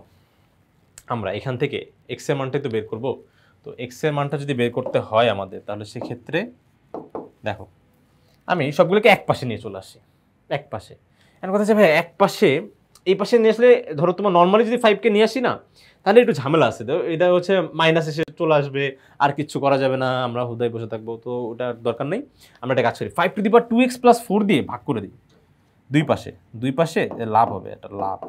আমরা এখান থেকে x এর মানটাই তো বের করব, তো x এর মানটা যদি বের করতে হয় আমাদের, তাহলে সেক্ষেত্রে দেখো আমি সবগুলোকে এক পাশে নিয়ে চলে আসি, এক পাশে। এখন কথা হচ্ছে ভাই এক পাশে, এই পাশে নিয়ে আসলে ধরো তোমার নর্মালি যদি 5কে নিয়ে আসি না, তাহলে একটু ঝামেলা আছে, তো এটা হচ্ছে মাইনাস এসে চলে আসবে, আর কিচ্ছু করা যাবে না, আমরা হুদায় বসে থাকবো, তো ওটার দরকার নেই। আমরা একটা কাজ করি, 5 two the power 2x plus 4 দিয়ে ভাগ করে দিই দুই পাশে লাভ হবে, এটা লাভ,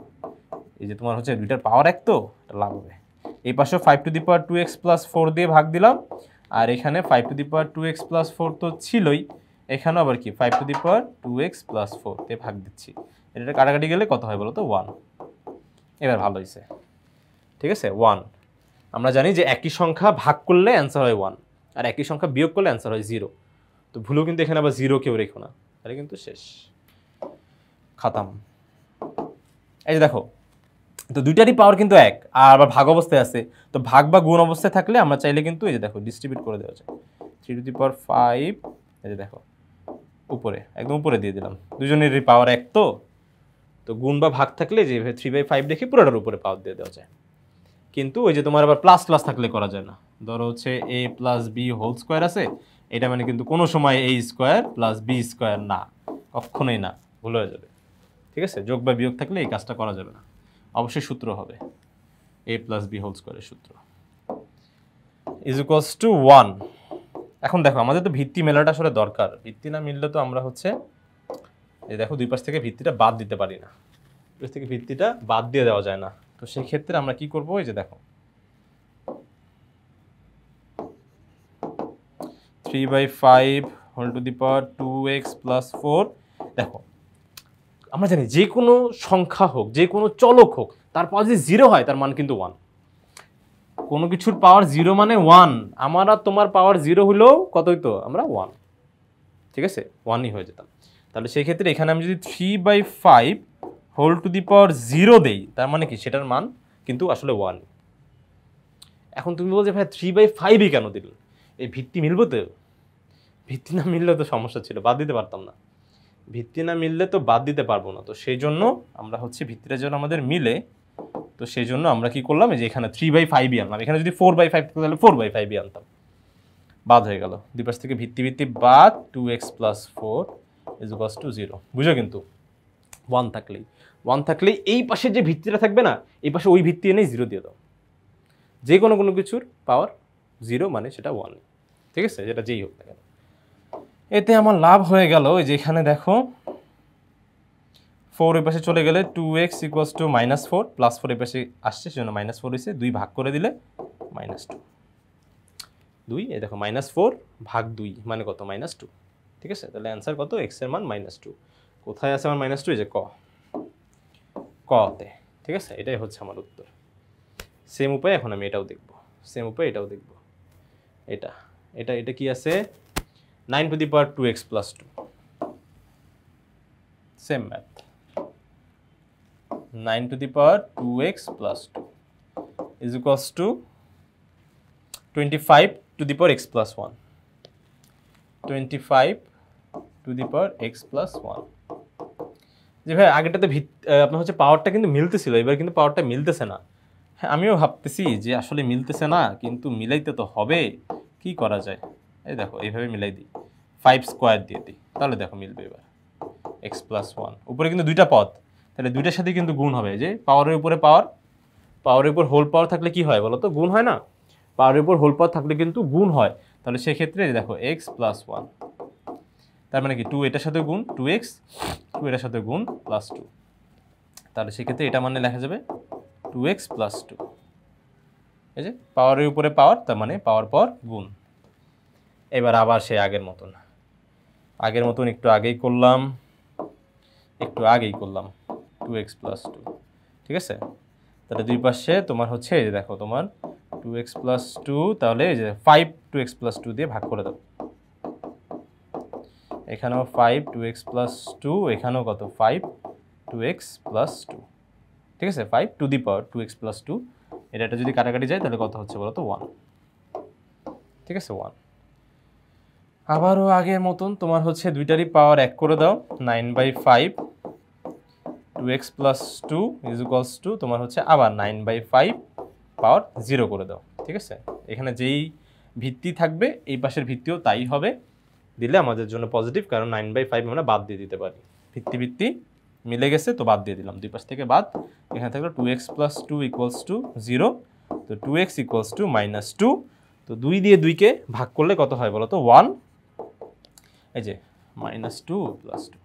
এই যে তোমার হচ্ছে দুইটার পাওয়ার এক, তো এটা লাভ হবে। এই পাশেও 5 two the power 2x plus 4 দিয়ে ভাগ দিলাম, আর এখানে 5 two the power 2x plus 4 তো ছিলই, এখানেও আবার কি 5 two the power 2x plus 4 দিয়ে ভাগ দিচ্ছি, এটা কাটাকাটি গেলে কত হয় বলো তো 1। এবার ভালো হয়েছে, ঠিক আছে 1। আমরা জানি যে একই সংখ্যা ভাগ করলে অ্যান্সার হয় 1, আর একই সংখ্যা বিয়োগ করলে অ্যান্সার হয় 0, তো ভুলেও কিন্তু এখানে আবার 0 কেউ রেখো না, তাহলে কিন্তু শেষ, খাতাম। এই যে দেখো, তো দুইটারই পাওয়ার কিন্তু এক, আর আবার ভাগ অবস্থায় আছে, তো ভাগ বা গুণ অবস্থায় থাকলে আমরা চাইলে কিন্তু এই যে দেখো ডিস্ট্রিবিউট করে দেওয়া যায়, 3 টু দি পাওয়ার 5, এই যে দেখো উপরে একদম উপরে দিয়ে দিলাম, দুজনেরই পাওয়ার এক, তো গুণ বা ভাগ থাকলে যে 3/5 দেখে পুরোটার উপরে পাওয়ার দিয়ে দেওয়া যায়। কিন্তু ওই যে তোমার আবার প্লাস থাকলে করা যায় না, ধরো হচ্ছে a plus B whole square আছে, এটা মানে কিন্তু কোনো সময় a square plus B square না, কখনোই না, ভুল হয়ে যাবে। ঠিক আছে, যোগ বা বিয়োগ থাকলে এই কাজটা করা যাবে না, অবশ্যই সূত্র হবে a প্লাস বি হোল স্কোয়ারের সূত্র ইজ ইকুয়ালস টু 1। এখন দেখো আমাদের তো ভিত্তি মেলাটা আসলে দরকার, ভিত্তি না মিললে তো আমরা হচ্ছে এই দেখো দুই পাশ থেকে ভিত্তিটা বাদ দিতে পারি না, দুই পাশ থেকে ভিত্তিটা বাদ দিয়ে দেওয়া যায় না, তো সেই ক্ষেত্রে আমরা কি করব, এই যে দেখো 3/5 whole to the power 2x plus 4। দেখো আমরা জানি যে কোনো সংখ্যা হোক, যে কোনো চলক হোক, তার পাওয়ার যদি 0 হয় তার মান কিন্তু 1। কোনো কিছুর পাওয়ার 0 মানে 1। আমার আর তোমার পাওয়ার 0 হলেও কত হইতো, আমরা 1, ঠিক আছে, 1ই হয়ে যেতাম। তাহলে সেই ক্ষেত্রে এখানে আমি যদি 3/5 হোল টু দি পাওয়ার 0 দেই, তার মানে কি সেটার মান কিন্তু আসলে 1। এখন তুমি বলছো ভাই 3/5ই কেন দিল, এই ভিত্তি মিলবো তো? ভিত্তি না মিললে তো সমস্যা ছিল, বাদ দিতে পারতাম না। ভিত্তি না মিললে তো বাদ দিতে পারবো না। তো সেই জন্য আমরা হচ্ছে ভিত্তিটা যেন আমাদের মিলে, তো সেই জন্য আমরা কি করলাম, এই যে এখানে 3/5ই আনলাম। এখানে যদি 4/5 থাকতো তাহলে 4/5ই আনতাম, বাদ হয়ে গেল। দুই পাশ থেকে ভিত্তি ভিত্তি বাদ, 2x plus 4 is equals two 0। বুঝো কিন্তু 1 থাকলেই এই পাশে যে ভিত্তিটা থাকবে না, এই পাশে ওই ভিত্তি এনেই 0 দিয়ে দাও। যে কোনো কিছুর পাওয়ার 0 মানে সেটা 1, ঠিক আছে, যেটা যেই হোক না কেন। এতে আমার লাভ হয়ে গেল, এই যে এখানে দেখো 4 এই পাশে চলে গেলে 2x ইকুয়ালস টু -4, প্লাস 4 এই পাশে আসছে সেজন্য -4 হয়েছে। 2 ভাগ করে দিলে -2, 2 এই দেখো -4 ভাগ 2 মানে কত, -2, ঠিক আছে। তাহলে অ্যান্সার কত, x এর মান -2। কোথায় আছে আমার -2, এই যে কতে, ঠিক আছে। এটাই হচ্ছে আমার উত্তর। সেম উপায় এখন আমি এটাও দেখব, সেম উপায় এটাও দেখব। এটা এটা এটা কি আছে, 9 two the power 2x plus 2, same math. 9 two the power 2x plus 2 is equals two 25 two the power x plus 1, 25 two the power x plus 1। যে ভাই আগেটাতে আপনার হচ্ছে পাওয়ারটা কিন্তু মিলতেছিল, এবার কিন্তু পাওয়ারটা মিলতেছে না। হ্যাঁ আমিও ভাবতেছি যে আসলে মিলতেছে না, কিন্তু মিলাইতে তো হবে, কি করা যায়। এই দেখো এইভাবে মিলাই দিই, 5 স্কোয়ার দিয়ে দিই, তাহলে দেখো মিলবে এবার x প্লাস 1। উপরে কিন্তু দুইটা পদ, তাহলে দুইটার সাথে কিন্তু গুণ হবে। যে পাওয়ারের উপরে পাওয়ার, পাওয়ারের উপর হোল পাওয়ার থাকলে কি হয় বলো তো, গুণ হয় না? পাওয়ারের উপর হোল পাওয়ার থাকলে কিন্তু গুণ হয়। তাহলে সেক্ষেত্রে দেখো x প্লাস 1, তার মানে কি 2 এটার সাথে গুণ 2x, 2 এটার সাথে গুণ প্লাস 2। তাহলে সেক্ষেত্রে এটা মানে লেখা যাবে 2x প্লাস 2। এই যে পাওয়ারের উপরে পাওয়ার, তার মানে পাওয়ার পর গুণ। এবার আবার সে আগের মতন একটু আগেই করলাম 2x প্লাস 2, ঠিক আছে। তাহলে দুই পাশে তোমার হচ্ছে এই যে দেখো তোমার 2x প্লাস 2, তাহলে এই যে 5 2x প্লাস 2 দিয়ে ভাগ করে দাও। এখানেও 5 2x প্লাস 2, এখানেও কত 5 2x প্লাস 2, ঠিক আছে। 5 two the power 2x plus 2, এটা যদি কাটাকাটি যায় তাহলে কত হচ্ছে বলো তো, 1, ঠিক আছে 1। আবারও আগের মতন তোমার হচ্ছে দুইটারই পাওয়ার এক করে দাও, 9/5 2x plus 2 is equals two তোমার হচ্ছে আবার 9/5 পাওয়ার 0 করে দাও, ঠিক আছে। এখানে যেই ভিত্তি থাকবে এই পাশের ভিত্তিও তাই হবে, দিলে আমাদের জন্য পজিটিভ, কারণ 9/5 আমরা বাদ দিয়ে দিতে পারি। ভিত্তি মিলে গেছে তো বাদ দিয়ে দিলাম, দুই পাশ থেকে বাদ। এখানে থাকলো 2x প্লাস 2 ইকুয়ালস টু 0, তো 2x ইকুয়ালস টু -2। তো 2 দিয়ে 2কে ভাগ করলে কত হয় বলো তো, 1। এই যে -2 প্লাস 2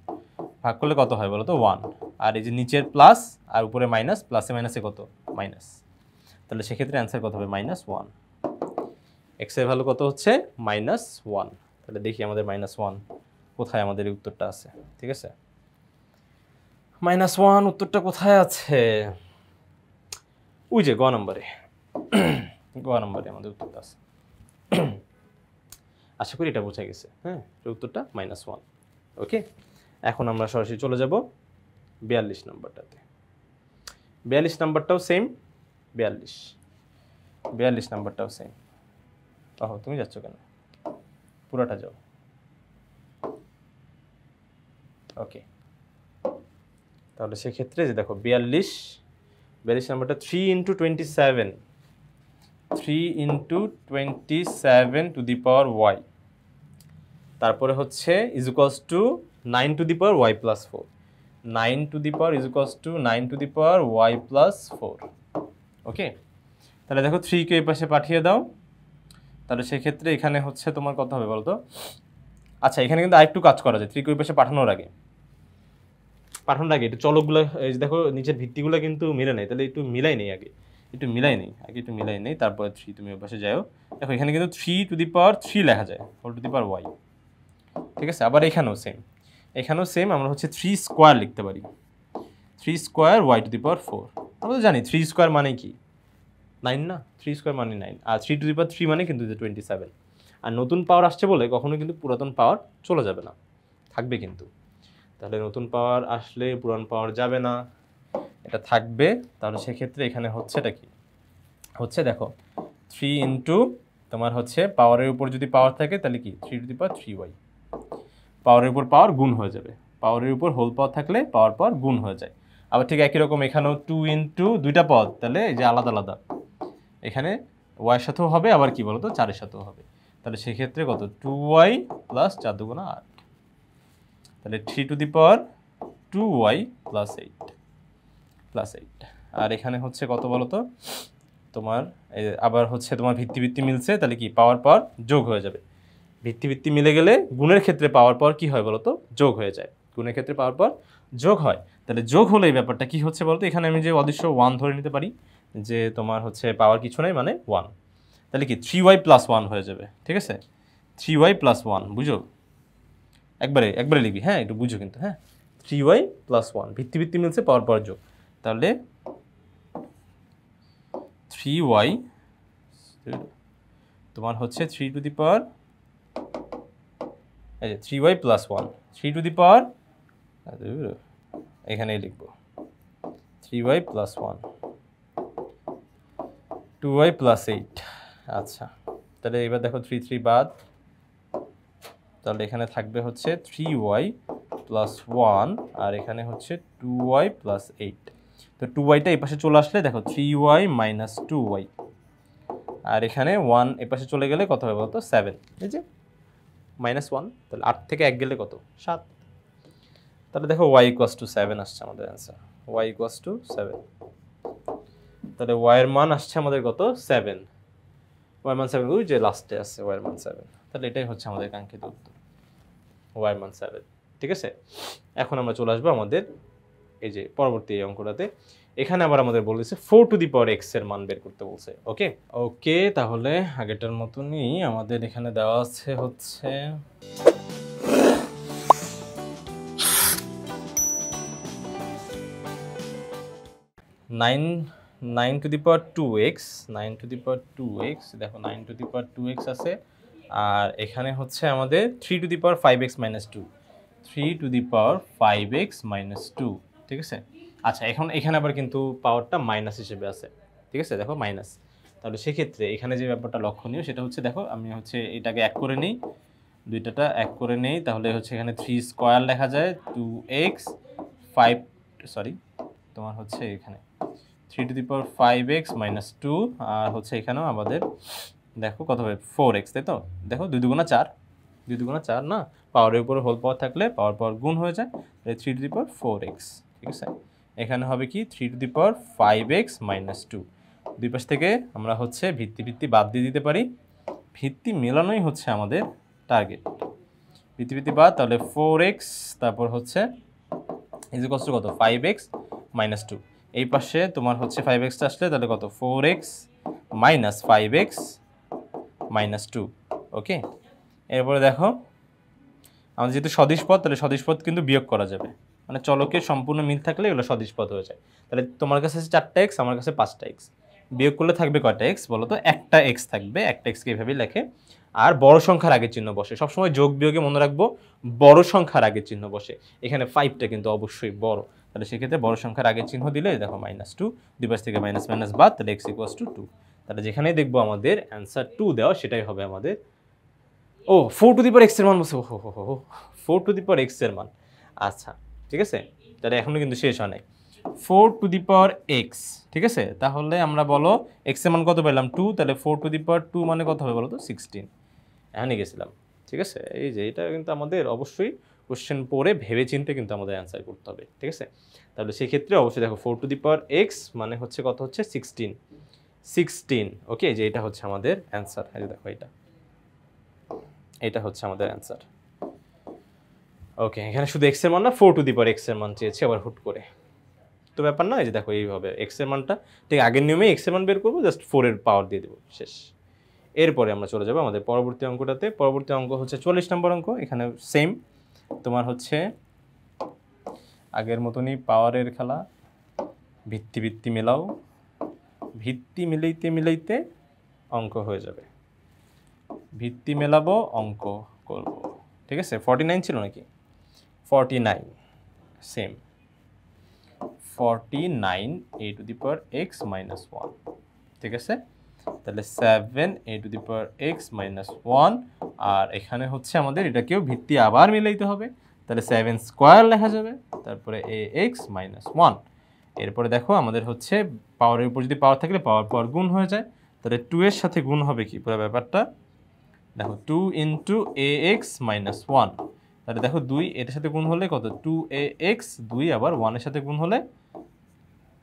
ভাগ করলে কত হয় বলো তো, 1। আর এই যে নিচের প্লাস আর উপরে মাইনাস, প্লাসে মাইনাসে কত, মাইনাস। তাহলে সেক্ষেত্রে অ্যান্সার কত হবে, -1। এক্স এর ভ্যালু কত হচ্ছে, -1। তাহলে দেখি আমাদের -1 কোথায়, আমাদের এই উত্তরটা আছে, ঠিক আছে। -1 উত্তরটা কোথায় আছে, ওই যে গ নম্বরে আমাদের উত্তরটা আছে। আশা করি এটা বোঝা গেছে। হ্যাঁ, উত্তরটা -1। ওকে, এখন আমরা সরাসরি চলে যাব 42 নম্বরটাতে। 42 নম্বরটাও সেম, 42 নম্বরটাও সেম। ওহো, তুমি যাচ্ছ কেন, পুরোটা যাও। ওকে, তাহলে সেক্ষেত্রে যে দেখো 42 নম্বরটা 3 × 27, 3 × 27 টু দি পাওয়ার y, তারপরে হচ্ছে is equals two 9 two the power y plus 4, 9 two the power is equals two 9 two the power y plus 4। ওকে, তাহলে দেখো 3কে এই পাশে পাঠিয়ে দাও। তাহলে সেক্ষেত্রে এখানে হচ্ছে তোমার কত হবে বলতো, আচ্ছা এখানে কিন্তু আরেকটু কাজ করা যায় 3কে ওই পাশে পাঠানোর আগে। পাঠানোর আগে একটু চলকগুলো এই যে দেখো নিচের ভিত্তিগুলো কিন্তু মিলে নেই, তাহলে একটু মিলাই নেই আগে, একটু মিলাই নেই, তারপরে 3 তুমি ওই পাশে যাও। দেখো এখানে কিন্তু 3 লেখা যায়, whole to the power Y. ঠিক আছে, আবার এখানেও সেম আমরা হচ্ছে 3 স্কোয়ার লিখতে পারি, 3 স্কোয়ার ওয়াই টু দি পাওয়ার 4। আমরা তো জানি 3 স্কোয়ার মানে কি 9 না, 3 স্কোয়ার মানে 9, আর 3 টু দি পাওয়ার 3 মানে কিন্তু 27। আর নতুন পাওয়ার আসছে বলে কখনো কিন্তু পুরাতন পাওয়ার চলে যাবে না, থাকবে কিন্তু। তাহলে নতুন পাওয়ার আসলে পুরান পাওয়ার যাবে না, এটা থাকবে। তাহলে সেক্ষেত্রে এখানে হচ্ছে এটা কি হচ্ছে, দেখো 3 ইন্টু তোমার হচ্ছে পাওয়ারের উপর যদি পাওয়ার থাকে তাহলে কি 3 টু দি পাওয়ার 3y, পাওয়ারের উপর পাওয়ার গুণ হয়ে যাবে, পাওয়ারের উপর হোল পাওয়ার থাকলে পাওয়ার গুণ হয়ে যায়। আবার ঠিক একই রকম এখানেও 2 ইন্টু দুইটা পদ, তাহলে এই যে আলাদা আলাদা এখানে ওয়াইয়ের সাথেও হবে, আবার কি বলতো 4-এর সাথেও হবে। তাহলে সেক্ষেত্রে কত 2y প্লাস 4 দুগুণা 8, তাহলে 3 two the power 2y plus 8। আর এখানে হচ্ছে কত বলতো তোমার আবার হচ্ছে তোমার ভিত্তি মিলছে, তাহলে কি পাওয়ার যোগ হয়ে যাবে। ভিত্তি মিলে গেলে গুণের ক্ষেত্রে পাওয়ার কি হয় বলতো যোগ হয়ে যায়, গুণের ক্ষেত্রে পাওয়ার যোগ হয়। তাহলে যোগ হলে এই ব্যাপারটা কি হচ্ছে বলতো, এখানে আমি যে অদৃশ্য 1 ধরে নিতে পারি, যে তোমার হচ্ছে পাওয়ার কিছু নাই মানে 1, তাহলে কি 3y প্লাস 1 হয়ে যাবে। ঠিক আছে, 3y প্লাস 1 বুঝো, একবারে লিখবি, হ্যাঁ একটু বুঝো কিন্তু, হ্যাঁ 3y প্লাস 1 ভিত্তি মিলছে পাওয়ার যোগ, তাহলে 3y তোমার হচ্ছে 3 টু দি পাওয়ার এই যে 3y প্লাস 1, 3 টু দি পাওয়ার এখানেই লিখবো 3y প্লাস 1, 2y প্লাস 8। আচ্ছা, তাহলে এবার দেখো 3 বাদ, তাহলে এখানে থাকবে হচ্ছে 3y প্লাস 1, আর এখানে হচ্ছে 2y প্লাস 8। তো 2yটা এই পাশে চলে আসলে দেখো 3y মাইনাস 2y, আর এখানে 1 এই পাশে চলে গেলে কত হবে বলতো 7, এই যে -1, তাহলে 8 থেকে 1 গেলে কত 7। তাহলে দেখো y ইকুয়ালস টু 7 আসছে আমাদের অ্যান্সার, y ইকুয়ালস টু 7। তাহলে y এর মান আসছে আমাদের কত 7, y এর মান 7, ওই যে লাস্টে আছে y এর মান 7। তাহলে এটাই হচ্ছে আমাদের কাঙ্ক্ষিত উত্তর, y এর মান 7। ঠিক আছে, এখন আমরা চলে আসবো আমাদের এই যে পরবর্তী এই অঙ্কটাতে। এখানে আবার আমাদের বলেছে 4 টু দি পাওয়ার x এর মান বের করতে বলছে। ওকে, তাহলে আগেরটার মতনই আমাদের এখানে দেওয়া আছে হচ্ছে 9 two the power 2x, 9 two the power 2x, দেখো 9 টু দি পাওয়ার 2x আছে, আর এখানে হচ্ছে আমাদের 3 two the power 5x minus 2, 3 two the power 5x minus 2। ঠিক আছে, আচ্ছা এখন এখানে আবার কিন্তু পাওয়ারটা মাইনাস হিসেবে আছে। ঠিক আছে, দেখো মাইনাস, তাহলে সেক্ষেত্রে এখানে যে ব্যাপারটা লক্ষণীয় সেটা হচ্ছে, দেখো আমি হচ্ছে এটাকে এক করে নিই, দুইটাটা এক করে নেই, তাহলে হচ্ছে এখানে 3 স্কোয়ার লেখা যায় 2x 5, সরি তোমার হচ্ছে এখানে 3 two the power 5x minus 2, আর হচ্ছে এখানেও আমাদের দেখো কত হবে 4x, তাই তো। দেখো 2 দুগুণা 4, 2 দুগুণা 4 না, পাওয়ারের উপরে হোল পাওয়ার থাকলে পাওয়ার গুণ হয়ে যায়, 3 টু দি পাওয়ার 4x। ঠিক আছে, এখানে হবে কি 3 two the power 5x minus 2। দুই পাশ থেকে আমরা হচ্ছে ভিত্তি বাদ দিয়ে দিতে পারি, ভিত্তি মেলানোই হচ্ছে আমাদের টার্গেট। ভিত্তি বাদ, তাহলে 4x, তারপর হচ্ছে ইজ ইকুয়ালস টু কত 5x মাইনাস 2। এই পাশে তোমার হচ্ছে 5xটা আসলে তাহলে কত 4x মাইনাস 5x মাইনাস 2। ওকে, এরপরে দেখো আমাদের যেহেতু সদিশ পদ, তাহলে সদিশ পদ কিন্তু বিয়োগ করা যাবে, মানে চলকের সম্পূর্ণ মিল থাকলে এগুলো সদিশ পদ হয়ে যায়। তাহলে তোমার কাছে আছে 4টা x, আমার কাছে 5টা x, বিয়োগ করলে থাকবে কয়টা x বলো তো, একটা x থাকবে, একটা x কে এভাবেই লেখে। আর বড় সংখ্যার আগে চিহ্ন বসে, সবসময় যোগ বিয়োগে মনে রাখবো বড় সংখ্যার আগে চিহ্ন বসে, এখানে 5টা কিন্তু অবশ্যই বড়, তাহলে সেক্ষেত্রে বড় সংখ্যার আগে চিহ্ন দিলে দেখো -2, দুই পাশ থেকে মাইনাস মাইনাস বাদ, তাহলে x ইকুয়ালস টু 2। তাহলে যেখানেই দেখবো আমাদের অ্যান্সার 2 দেওয়া, সেটাই হবে আমাদের 4 টু দি পাওয়ার x এর মান বলছে, 4 টু দি পাওয়ার x এর মান। আচ্ছা ঠিক আছে, তাহলে এখনো কিন্তু শেষ হয় নাই, 4 টু দি পাওয়ার x। ঠিক আছে, তাহলে আমরা বলো x এর মান কত পেলাম 2, তাহলে 4 টু দি পাওয়ার 2 মানে কত হবে বলো তো 16। এখানে গেছিলাম। ঠিক আছে, এই যে এটা কিন্তু আমাদের অবশ্যই কোশ্চেন পড়ে ভেবে চিন্তে কিন্তু আমাদের অ্যান্সার করতে হবে। ঠিক আছে, তাহলে সেক্ষেত্রে অবশ্যই দেখো 4 টু দি পাওয়ার x মানে হচ্ছে কত হচ্ছে 16। ওকে, যে এটা হচ্ছে আমাদের অ্যান্সার, এই যে দেখো এটা হচ্ছে আমাদের অ্যান্সার। ওকে, এখানে শুধু এক্স এর মান না 4 টু দি পাওয়ার এক্স এর মান চেয়েছে আবার হুট করে, তো ব্যাপার না। এই যে দেখো এইভাবে এক্স এর মানটা ঠিক আগের নিয়মে এক্স এর মান বের করবো, জাস্ট 4 এর পাওয়ার দিয়ে দেবো, শেষ। এরপরে আমরা চলে যাবো আমাদের পরবর্তী অঙ্কটাতে। পরবর্তী অঙ্ক হচ্ছে 40 নম্বর অঙ্ক। এখানে সেম তোমার হচ্ছে আগের মতনই পাওয়ারের খেলা, ভিত্তি ভিত্তি মেলাও, ভিত্তি মিলাইতে মিলাইতে অঙ্ক হয়ে যাবে, ভিত্তি মেলাবো অঙ্ক করব, ঠিক আছে। 49 ছিল নাকি? 49 same 49 a two the power x minus 1, ঠিক আছে। তাহলে 7 a two the power x minus 1, আর এখানে হচ্ছে আমাদের এটাকেও ভিত্তি আবার মিলাইতে হবে, তাহলে 7 স্কোয়ার লেখা যাবে, তারপরে a এক্স মাইনাস 1। এরপরে দেখো আমাদের হচ্ছে পাওয়ারের উপর যদি পাওয়ার থাকলে পাওয়ার পাওয়ার গুণ হয়ে যায়, তাহলে 2 এর সাথে গুণ হবে কি পুরো ব্যাপারটা, দেখো 2 ইন্টু এ এক্স মাইনাস 1, তাহলে দেখো 2 এটার সাথে গুণ হলে কত 2ax, 2 আবার 1 এর সাথে গুণ হলে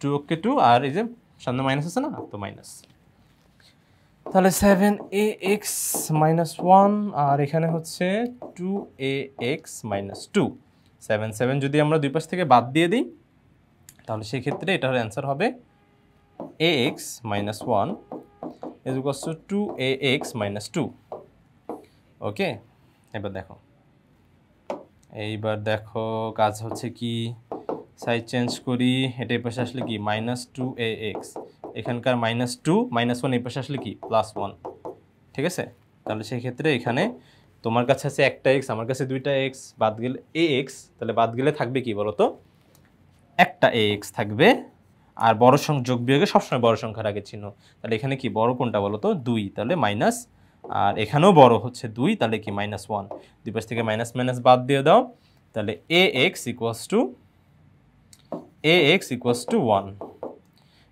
2 ওকে 2, আর এই যে সামনে মাইনাস আছে না, তো মাইনাস, তাহলে 7ax মাইনাস 1, আর এখানে হচ্ছে 2ax মাইনাস 2। 7 7 যদি আমরা দুই পাশ থেকে বাদ দিয়ে দিই, তাহলে সেই ক্ষেত্রে এটার অ্যান্সার হবে ax minus 1 is equals two 2ax minus 2। ওকে, এইবার দেখো কাজ হচ্ছে কি, সাইড চেঞ্জ করি, এটা এই পাশে আসলে কি মাইনাস 2ax, এখানকার মাইনাস 2 মাইনাস 1 এই পাশে আসলে কি প্লাস 1, ঠিক আছে। তাহলে সেই ক্ষেত্রে এখানে তোমার কাছে আছে একটা এক্স, আমার কাছে দুইটা এক্স, বাদ গেলে ax, তাহলে বাদ গেলে থাকবে কি বলো তো, একটা ax থাকবে, আর বড় সংখ্যা যোগ বিয়োগে সবসময় বড় সংখ্যার আগে চিহ্ন, তাহলে এখানে কি বড় কোনটা বলো তো 2, তাহলে মাইনাস, আর এখানেও বড় হচ্ছে 2, তাহলে কি মাইনাস 1, দুই পাশ থেকে মাইনাস মাইনাস বাদ দিয়ে দাও, তাহলে ax ইকুয়ালস টু 1।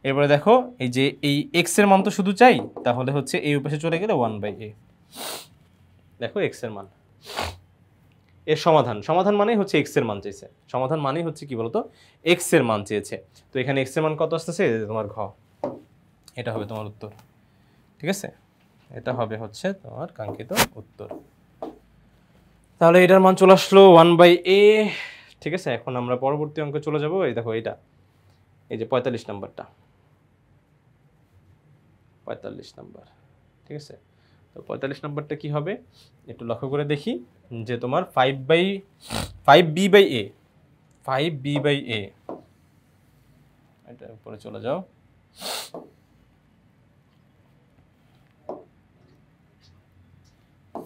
এরপরে দেখো এই যে এই এক্স এর মান তো শুধু চাই, তাহলে হচ্ছে এই পাশে চলে গেলে 1/a, দেখো এক্স এর মান। এর সমাধান মানেই হচ্ছে এক্স এর মান চেয়েছে, সমাধান মানেই হচ্ছে কি বলতো এক্স এর মান চেয়েছে। তো এখানে এক্স এর মান কত আসতেছে, তোমার ঘ, এটা হবে তোমার উত্তর, ঠিক আছে। এটা হবে হচ্ছে তোমার কাঙ্ক্ষিত উত্তর। তাহলে এটার মান চলে আসলো 1/a, ঠিক আছে। এখন আমরা পরবর্তী অঙ্কে চলে যাব। এই দেখো এটা, এই যে 45 নাম্বারটা, 45 নাম্বার, ঠিক আছে। তো 45 নাম্বারটা কি হবে একটু লক্ষ্য করে দেখি, যে তোমার 5b/a, 5b/a, এটা উপরে চলে যাও,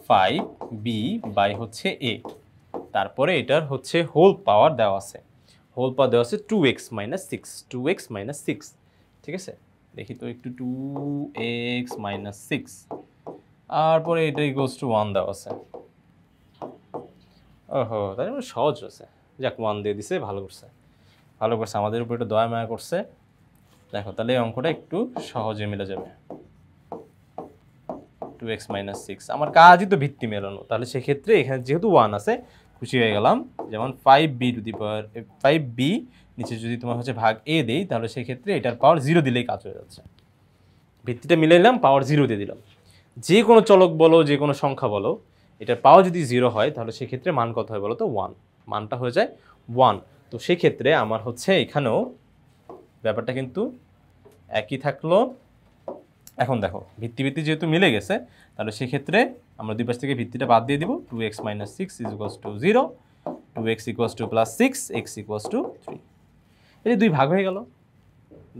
5b বাই হচ্ছে a, তারপরে এটার হচ্ছে হোল পাওয়ার দেওয়া আছে, হোল পাওয়ার দেওয়া আছে 2x মাইনাস 6, 2x মাইনাস 6, ঠিক আছে। দেখি তো একটু 2x মাইনাস 6, তারপরে এটা ইকুয়ালস টু 1 দেওয়া আছে। ওহো, তাই সহজ হয়েছে, যাক 1 দিয়ে দিছে, ভালো করছে, ভালো করছে, আমাদের উপর একটু দয়া মায়া করছে। দেখো তাহলে এই অঙ্কটা একটু সহজে মিলে যাবে, 2x মাইনাস 6, আমার কাজই তো ভিত্তি মেলানো, তাহলে সেক্ষেত্রে এখানে যেহেতু 1 আছে খুশি হয়ে গেলাম। যেমন 5b two the power 5b, নিচে যদি তোমার হচ্ছে ভাগ a দেই, তাহলে সেক্ষেত্রে এটার পাওয়ার 0 দিলেই কাজ হয়ে যাচ্ছে, ভিত্তিটা মিলাইলাম, পাওয়ার 0 দিয়ে দিলাম। যে কোনো চলক বলো, যে কোনো সংখ্যা বলো, এটার পাওয়ার যদি 0 হয়, তাহলে সেক্ষেত্রে মান কত হয় বলো তো 1, মানটা হয়ে যায় 1। তো সেক্ষেত্রে আমার হচ্ছে এখানেও ব্যাপারটা কিন্তু একই থাকলো। এখন দেখো ভিত্তি ভিত্তি যেহেতু মিলে গেছে, তাহলে সেক্ষেত্রে আমরা দুই পাশ থেকে ভিত্তিটা বাদ দিয়ে দিব, 2x minus 6 is equals two 0, 2x equals to plus 6, x equals to 3। এই যে 2 ভাগ হয়ে গেল,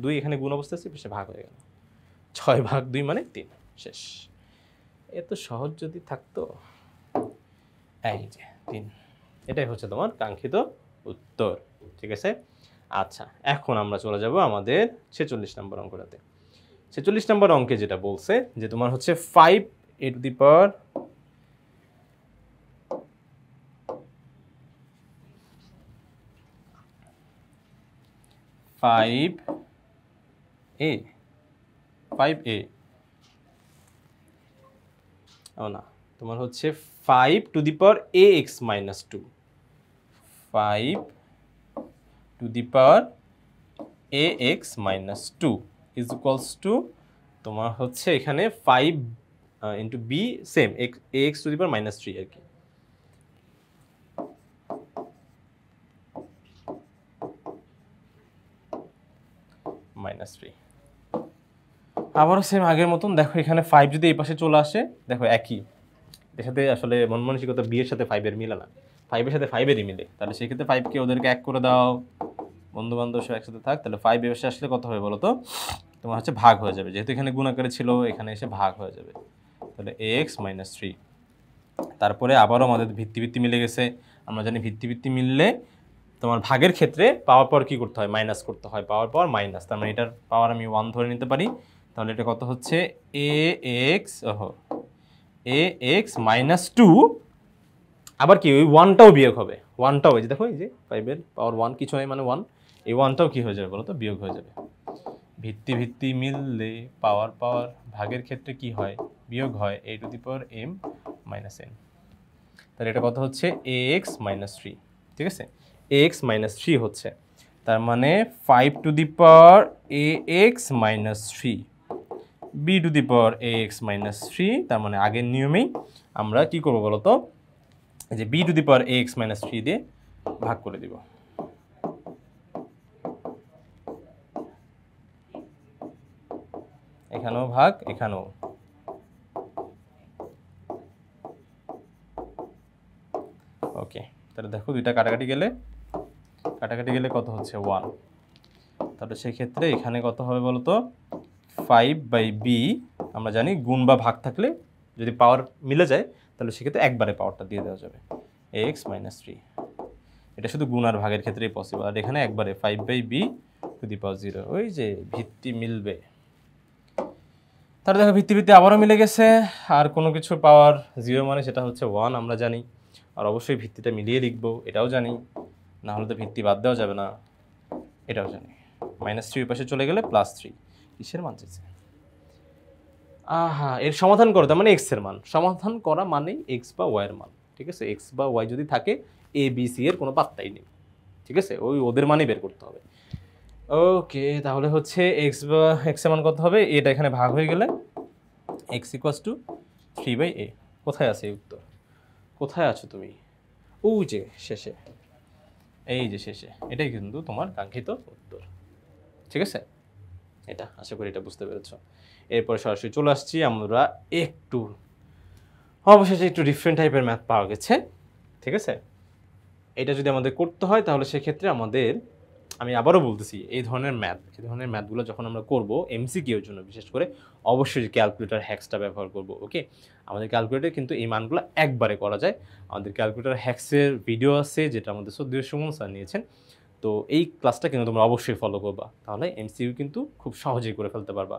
2 এখানে গুণ অবস্থা আছে, পাশে ভাগ হয়ে গেল, 6/2 মানে 3, শেষ। এত সহজ যদি থাকতো, এই যে 3, এটাই হচ্ছে তোমার কাঙ্ক্ষিত উত্তর, ঠিক আছে। আচ্ছা, এখন আমরা চলে যাব আমাদের 46 নম্বর অঙ্কটাতে। 46 নম্বর অঙ্কে যেটা বলছে যে তোমার হচ্ছে 5a two the power 5a ও না, তোমার হচ্ছে 5 two the power ax minus 2, 5 two the power ax minus 2 is equals two তোমার হচ্ছে এখানে 5 into b, same ax two the power minus 3 আর কি। -3। আবারও সেম আগের মতন দেখো এখানে 5 যদি এই পাশে চলে আসে, দেখো একই, এর সাথে আসলে মন মানসিকতা বি এর সাথে 5 এর মিলে না, 5 এর সাথে 5 এরই মিলে, তাহলে সেক্ষেত্রে 5 কে ওদেরকে এক করে দাও, বন্ধু বান্ধব সব একসাথে থাক, তাহলে 5 এর পাশে আসলে কত হবে বলো তো, তোমার হচ্ছে ভাগ হয়ে যাবে, যেহেতু এখানে গুণ আকারে ছিল এখানে এসে ভাগ হয়ে যাবে, তাহলে ax - 3। তারপরে আবারও আমাদের ভিত্তি মিলে গেছে, আমরা জানি ভিত্তি মিললে তোমার ভাগের ক্ষেত্রে পাওয়ার পর কি করতে হয়, মাইনাস করতে হয়, পাওয়ার পর মাইনাস, তার মানে এটার পাওয়ার আমি 1 ধরে নিতে পারি, তাহলে এটা কত হচ্ছে ax - 2, আবার কি ওই 1টাও বিয়োগ হবে, 1টাও এই যে দেখো এই যে 5 এর পাওয়ার 1 কিছু নাই মানে 1, এই 1টাও কি হয়ে যাবে বলো তো, বিয়োগ হয়ে যাবে। ভিত্তি মিললে পাওয়ার ভাগের ক্ষেত্রে কি হয়, বিয়োগ হয়, a⁻m - n, তাহলে এটা কত হচ্ছে ax - 3, ঠিক আছে, ax - 3 হচ্ছে, তার মানে 5ax - 3 b⁻ax - 3, তার মানে আগের নিয়মেই আমরা কি করব বলতো, এই যে b⁻ax - 3 দিয়ে ভাগ করে দিব, এখানেও ভাগ এখানেও, ওকে, তাহলে দেখো দুইটা কাটাকাটি গেলে কত হচ্ছে 1, তাহলে সেই ক্ষেত্রে এখানে কত হবে বলতো 5/b, আমরা জানি গুণ বা ভাগ থাকলে যদি পাওয়ার মিলে যায় তাহলে সেক্ষেত্রে একবারে পাওয়ারটা দিয়ে দেওয়া যাবে, ax - 3, এটা শুধু গুণ আর ভাগের ক্ষেত্রেই পসিবল, আর এখানে একবারে 5/b⁻0, ওই যে ভিত্তি মিলবে, তাহলে দেখো ভিত্তি আবারও মিলে গেছে, আর কোনো কিছু পাওয়ার 0 মানে সেটা হচ্ছে 1 আমরা জানি, আর অবশ্যই ভিত্তিটা মিলিয়ে লিখবো এটাও জানি, না হলে তো ভিত্তি বাদ দেওয়া যাবে না, এটাও জানি, -3 পাশে চলে গেলে +3, কিসের মান চাইছে, এর সমাধান করো, তার মানে x এর মান সমাধান করা মানেই x বা y এর মান, ঠিক আছে, x বা y যদি থাকে a b c এর কোনো পাত্তাই নেই, ঠিক আছে, ওই ওদের মানই বের করতে হবে। ওকে, তাহলে হচ্ছে x এর মান কত হবে, এটা এখানে ভাগ হয়ে গেলে x = 3/a, কোথায় আছে এই উত্তর, কোথায় আছো তুমি, ওই যে শেষে, এই যে শেষে, এটাই কিন্তু তোমার কাঙ্ক্ষিত উত্তর, ঠিক আছে, এটা আশা করি এটা বুঝতে পেরেছো। এরপর সরাসরি চলে আসছি আমরা একটু, অবশেষে একটু ডিফারেন্ট টাইপের ম্যাথ পাওয়া গেছে, ঠিক আছে, এটা যদি আমাদের করতে হয় তাহলে সেক্ষেত্রে আমাদের, আমি আবারও বলতেছি, এই ধরনের ম্যাথগুলো যখন আমরা করব এমসিকিউর জন্য বিশেষ করে, অবশ্যই ক্যালকুলেটর হ্যাক্সটা ব্যবহার করব, ওকে, আমাদের ক্যালকুলেটরে কিন্তু এই মানগুলো একবারে করা যায়, আমাদের ক্যালকুলেটর হ্যাক্সের ভিডিও আছে যেটা আমাদের সদ্য সুমন স্যার নিয়েছেন, তো এই ক্লাসটা কিন্তু তোমরা অবশ্যই ফলো করবা, তাহলে এমসিকিউ কিন্তু খুব সহজেই করে ফেলতে পারবা।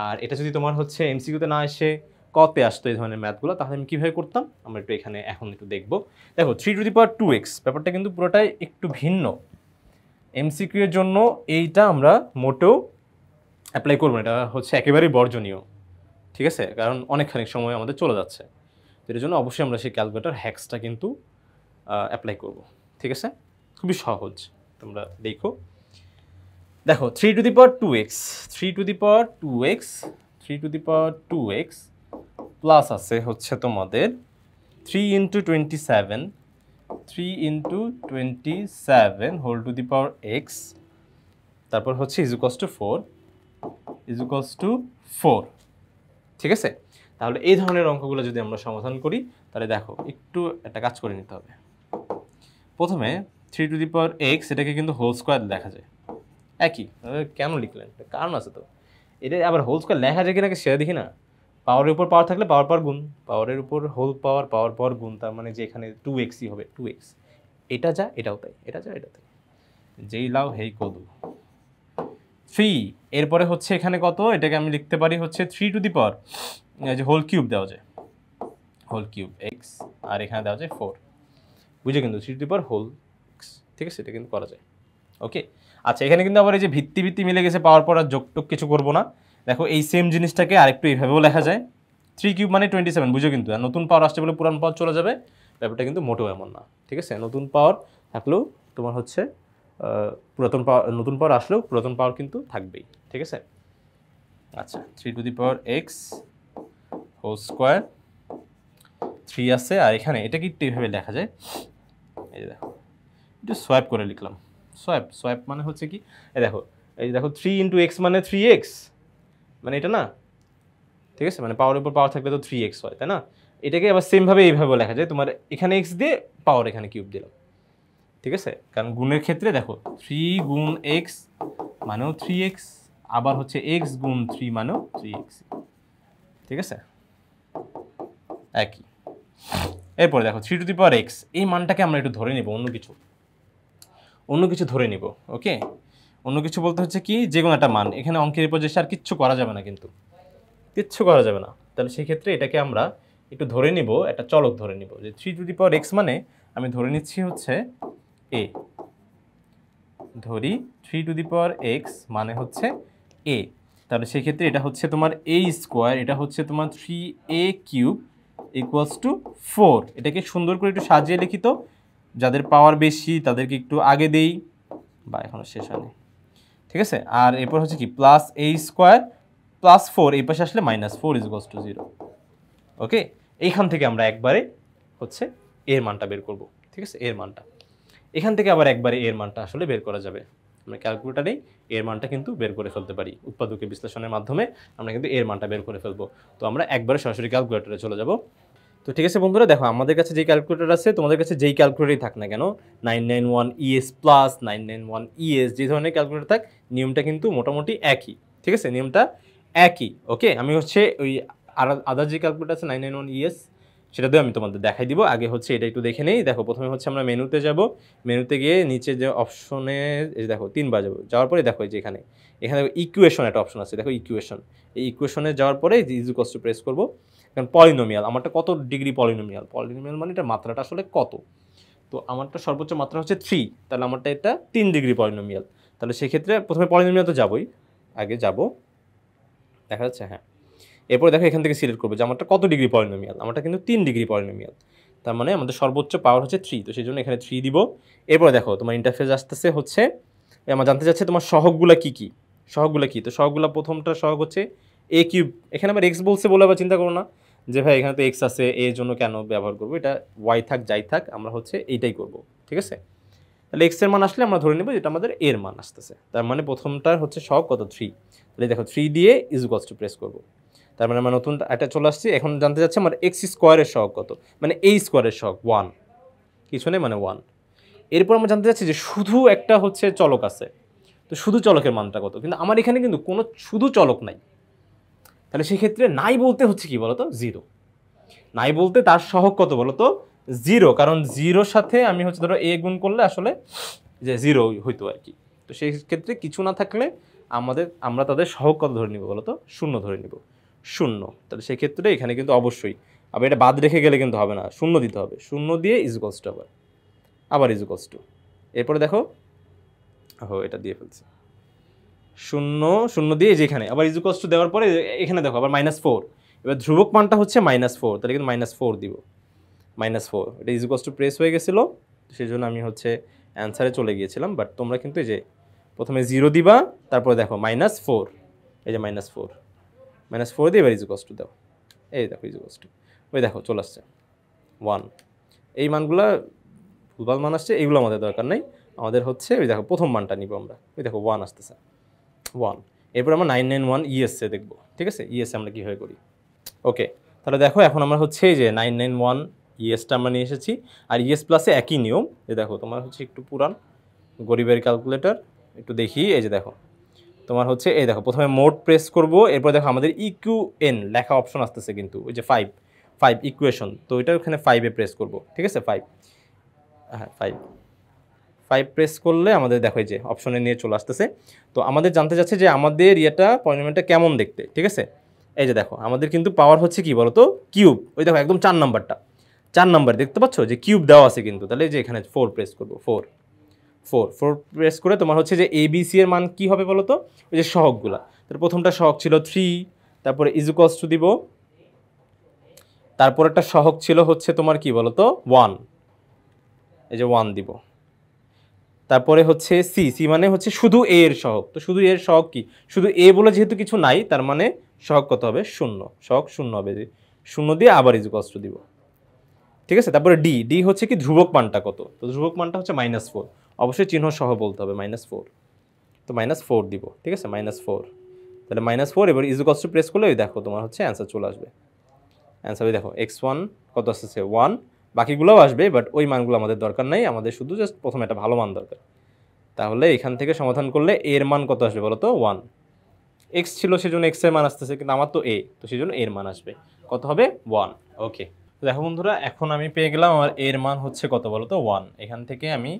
আর এটা যদি তোমার হচ্ছে এমসিকিউতে না এসে কতে আসতো এই ধরনের ম্যাথগুলো, তাহলে আমি কীভাবে করতাম আমরা একটু এখানে এখন একটু দেখবো। দেখো 3^2x ব্যাপারটা কিন্তু পুরোটাই একটু ভিন্ন, এমসিকিউ এর জন্য এইটা আমরা মোটেও অ্যাপ্লাই করবো না, এটা হচ্ছে একেবারেই বর্জনীয়, ঠিক আছে, কারণ অনেকখানি সময় আমাদের চলে যাচ্ছে, তো এর জন্য অবশ্যই আমরা সেই ক্যালকুলেটর হ্যাক্সটা কিন্তু অ্যাপ্লাই করব, ঠিক আছে, খুবই সহজ, তোমরা দেখো। দেখো 3^2x প্লাস আছে হচ্ছে তোমাদের 3 × 27 whole to the power x, তারপর হচ্ছে =4, ঠিক আছে, তাহলে এই ধরনের অঙ্কগুলো যদি আমরা সমাধান করি তাহলে দেখো একটু একটা কাজ করে নিতে হবে, প্রথমে 3^x এটাকে কিন্তু হোল স্কোয়ার লেখা যায়, একই কেন লিখলেন, কারণ আছে তো, এটা আবার হোল স্কোয়ার লেখা যায় কিনা সেটা দেখি না, পাওয়ারের উপর পাওয়ার থাকলে পাওয়ার গুণ, পাওয়ারের উপর হোল পাওয়ার গুণ, তার মানে যে এখানে 2xই হবে 2x, এটা যা এটাও তাই, এটা যা এটা তাই, যেই লাও হেই কদু 3, এরপরে হচ্ছে এখানে কত, এটাকে আমি লিখতে পারি হচ্ছে 3 যে হোল কিউব দেওয়া যায়, হোল কিউব x, আর এখানে দেওয়া যায় 4, বুঝে কিন্তু 3 হোল x, ঠিক আছে, এটা কিন্তু করা যায়, ওকে। আচ্ছা, এখানে কিন্তু আবার এই যে ভিত্তি মিলে গেছে, পাওয়ার পর আর যোগটোগ কিছু করবো না, দেখো এই সেম জিনিসটাকে আরেকটু এইভাবেও লেখা যায়, 3³ মানে 27, বুঝো কিন্তু, আর নতুন পাওয়ার আসছে বলে পুরান পাওয়ার চলে যাবে, ব্যাপারটা কিন্তু মোটেও এমন না, ঠিক আছে, নতুন পাওয়ার থাকলেও তোমার হচ্ছে নতুন পাওয়ার আসলেও পুরাতন পাওয়ার কিন্তু থাকবেই, ঠিক আছে। আচ্ছা, 3^x হোল স্কোয়ার 3 আছে, আর এখানে এটা কি এইভাবে লেখা যায়, এই দেখো একটু সোয়াইপ করে লিখলাম, সোয়াইপ মানে হচ্ছে কি, এই দেখো এই দেখো 3 × x মানে 3x, মানে এটা না, ঠিক আছে, মানে পাওয়ারের উপর পাওয়ার থাকলে তো 3x হয়, তাই না? এটাকে আবার সেমভাবে এইভাবে লেখা যায়, তোমার এখানে x দিয়ে পাওয়ার এখানে কিউব দিলাম, ঠিক আছে? কারণ গুণের ক্ষেত্রে দেখো 3 গুণ x মানেও 3x, আবার হচ্ছে x গুণ 3 মানেও 3x, ঠিক আছে, একই। এরপরে দেখো 3⁴x, এই মানটাকে আমরা একটু ধরে নিব, অন্য কিছু ধরে নিব। ওকে, অন্য কিছু বলতে হচ্ছে কি, যে কোনো একটা মান, এখানে অঙ্কের উপর যে আর কিচ্ছু করা যাবে না, কিন্তু কিচ্ছু করা যাবে না। তাহলে সেই ক্ষেত্রে এটাকে আমরা একটু ধরে নিব, একটা চলক ধরে নিব, যে 3⁴x মানে আমি ধরে নিচ্ছি হচ্ছে a, ধরি 3⁴x মানে হচ্ছে a। তাহলে সেই ক্ষেত্রে এটা হচ্ছে তোমার a², এটা হচ্ছে তোমার 3a³ = 4। এটাকে সুন্দর করে একটু সাজিয়ে লিখি তো, যাদের পাওয়ার বেশি তাদেরকে একটু আগে দেই, বা এখনো শেষ হয়নি, ঠিক আছে। আর এরপর হচ্ছে কি +a² +4, এই পাশে আসলে -4 = 0। ওকে, এইখান থেকে আমরা একবারে হচ্ছে এর মানটা বের করব, ঠিক আছে, এর মানটা। এখান থেকে আবার একবারে এর মানটা আসলে বের করা যাবে, আমরা ক্যালকুলেটারেই এর মানটা কিন্তু বের করে ফেলতে পারি, উৎপাদকের বিশ্লেষণের মাধ্যমে আমরা কিন্তু এর মানটা বের করে ফেলবো। তো আমরা একবারে সরাসরি ক্যালকুলেটরে চলে যাব। তো ঠিক আছে বন্ধুরা, দেখো আমাদের কাছে যেই ক্যালকুলেটর আছে, তোমাদের কাছে যেই ক্যালকুলেটরই থাক না কেন, 991ES প্লাস 991ES, যে ধরনের ক্যালকুলেটর থাক, নিয়মটা কিন্তু মোটামুটি একই, ঠিক আছে, নিয়মটা একই। ওকে, আমি হচ্ছে ওই আদার যে ক্যালকুলেটর আছে 991ES, সেটা দিয়ে আমি তোমাদের দেখাই দিব। আগে হচ্ছে এটা একটু দেখে নেই। দেখো প্রথমে হচ্ছে আমরা মেনুতে যাব, মেনুতে গিয়ে নিচে যে অপশনে দেখো 3বার যাবো, যাওয়ার পরে দেখো যে এখানে ইকুয়েশন একটা অপশন আছে, দেখো ইকুয়েশন, এই ইকুয়েশনে যাওয়ার পরে ইজ প্রেস করবো। কারণ পলিনোমিয়াল, আমারটা কত ডিগ্রি পলিনোমিয়াল, মানে এটা মাত্রাটা আসলে কত, তো আমারটা সর্বোচ্চ মাত্রা হচ্ছে 3, তাহলে আমারটা এটা 3 ডিগ্রি পলিনোমিয়াল। তাহলে সেক্ষেত্রে প্রথমে পলিনোমিয়াল তো যাবোই, আগে যাব, দেখা যাচ্ছে, হ্যাঁ। এরপরে দেখো এখান থেকে সিলেক্ট করবো যে আমারটা কত ডিগ্রি পলিনোমিয়াল, আমারটা কিন্তু 3 ডিগ্রি পলিনোমিয়াল, তার মানে আমাদের সর্বোচ্চ পাওয়ার হচ্ছে 3, তো সেই জন্য এখানে 3 দিব। এরপরে দেখো তোমার ইন্টারফেস আসতেছে হচ্ছে, আমার জানতে চাচ্ছে তোমার সহগগুলা কি কি, তো সহগগুলা, প্রথমটা সহগ হচ্ছে a³, এখানে আবার এক্স বলছে বলে আবার চিন্তা করো না যে ভাই এখানে তো এক্স আছে, এর জন্য কেন ব্যবহার করবো, এটা ওয়াই থাক যাই থাক, আমরা হচ্ছে এইটাই করব, ঠিক আছে। তাহলে এক্স এর মান আসলে আমরা ধরে নেব যেটা আমাদের এর মান আসতেছে, তার মানে প্রথমটার হচ্ছে সহগ কত 3, তাহলে দেখো 3 দিয়ে = প্রেস করবো, তার মানে আমরা নতুন একটা চলে আসছি। এখন জানতে চাচ্ছি আমার x² এর সহগ কত, মানে a² এর সহগ 1, কিছু নেই মানে 1। এরপর আমরা জানতে চাচ্ছি যে শুধু একটা হচ্ছে চলক আছে, তো শুধু চলকের মানটা কত, কিন্তু আমার এখানে কিন্তু কোনো শুধু চলক নাই, তাহলে সেক্ষেত্রে নাই বলতে হচ্ছে কি বলতো 0, নাই বলতে তার সহগ কত বলতো 0, কারণ 0-র সাথে আমি হচ্ছে ধরো a গুণ করলে আসলে যে 0 হইতো আর কি। তো সেই ক্ষেত্রে কিছু না থাকলে আমরা তাদের সহগ কত ধরে নিব বলতো, 0 ধরে নিব, 0। তাহলে সেই ক্ষেত্রে এখানে কিন্তু অবশ্যই আবার এটা বাদ রেখে গেলে কিন্তু হবে না, 0 দিতে হবে, 0 দিয়ে আবার এরপরে দেখো এটা দিয়ে ফেলছি, 0 দিয়ে যেখানে আবার দেওয়ার পরে এখানে দেখো আবার -4, এবার ধ্রুবক মানটা হচ্ছে -4, তাহলে কিন্তু -4 দিব, -4, এটা প্রেস হয়ে গেছিলো, সেই জন্য আমি হচ্ছে অ্যান্সারে চলে গিয়েছিলাম। বাট তোমরা কিন্তু এই যে প্রথমে 0 দিবা, তারপরে দেখো -4, এই যে -4 দিয়ে এবার দাও, এই দেখো ওই দেখো চলে আসছে 1, এই মানগুলা ভুলভাল মান আসছে, এইগুলো আমাদের দরকার নাই, আমাদের হচ্ছে ওই দেখো প্রথম মানটা নিব আমরা, ওই দেখো 1 আসতেছে 1। এরপর আমরা 991ES দেখবো, ঠিক আছে, ES আমরা কীভাবে করি। ওকে, তাহলে দেখো এখন আমরা হচ্ছে এই যে 991ESটা আমরা নিয়ে এসেছি, আর ES প্লাসে একই নিয়ম, যে দেখো তোমার হচ্ছে একটু পুরান গরিবের ক্যালকুলেটর, একটু দেখি, এই যে দেখো তোমার হচ্ছে এই দেখো প্রথমে মোড প্রেস করব, এরপর দেখো আমাদের ইকিউএন লেখা অপশন আসতেছে কিন্তু ওই যে 5 ইকুয়েশন, তো এটা ওখানে 5-এ প্রেস করব, ঠিক আছে, 5, হ্যাঁ 5 প্রেস করলে আমাদের দেখো এই যে অপশনে নিয়ে চলে আসতেছে। তো আমাদের জানতে চাচ্ছে যে আমাদের পলিনোমিয়ালটা কেমন দেখতে, ঠিক আছে। এই যে দেখো আমাদের কিন্তু পাওয়ার হচ্ছে কি বলতো কিউব, ওই দেখো একদম 4 নাম্বার দেখতে পাচ্ছ যে কিউব দেওয়া আছে কিন্তু, তাহলে যে এখানে 4 প্রেস করবো, 4 প্রেস করে তোমার হচ্ছে যে ABC এর মান কি হবে বলতো, ওই যে সহগগুলা, তার প্রথমটা সহগ ছিল 3, তারপরে = দিব, তারপর একটা সহগ ছিল হচ্ছে তোমার কি বলতো 1, এই যে 1 দিব, তারপরে হচ্ছে সি মানে হচ্ছে শুধু এ এর সহগ, তো শুধু এর সহগ কি, শুধু এ বলে যেহেতু কিছু নাই, তার মানে সহগ কত হবে 0, সহগ 0 হবে, 0 দিয়ে আবার = দিব, ঠিক আছে। তারপরে ডি হচ্ছে কি ধ্রুবক মানটা কত, তো ধ্রুবক মানটা হচ্ছে -4, অবশ্যই চিহ্ন সহ বলতে হবে, -4, তো -4 দিব, ঠিক আছে, -4। তাহলে -4 এবার ইকুয়ালস টু প্রেস করলে ওই দেখো তোমার হচ্ছে অ্যান্সার চলে আসবে। অ্যান্সার ওই দেখো x1 কত আসছে 1, বাকিগুলোও আসবে বাট ওই মানগুলো আমাদের দরকার নাই, আমাদের শুধু জাস্ট প্রথমে একটা ভালো মান দরকার। তাহলে এখান থেকে সমাধান করলে এর মান কত আসবে বলো তো 1, এক্স ছিল সেজন্য এক্স এর মান আসতেছে, কিন্তু আমার তো এ, তো সেজন্য এর মান আসবে কত হবে 1। ওকে, তো দেখো বন্ধুরা এখন আমি পেয়ে গেলাম আমার এর মান হচ্ছে কত বলো তো 1। এখান থেকে আমি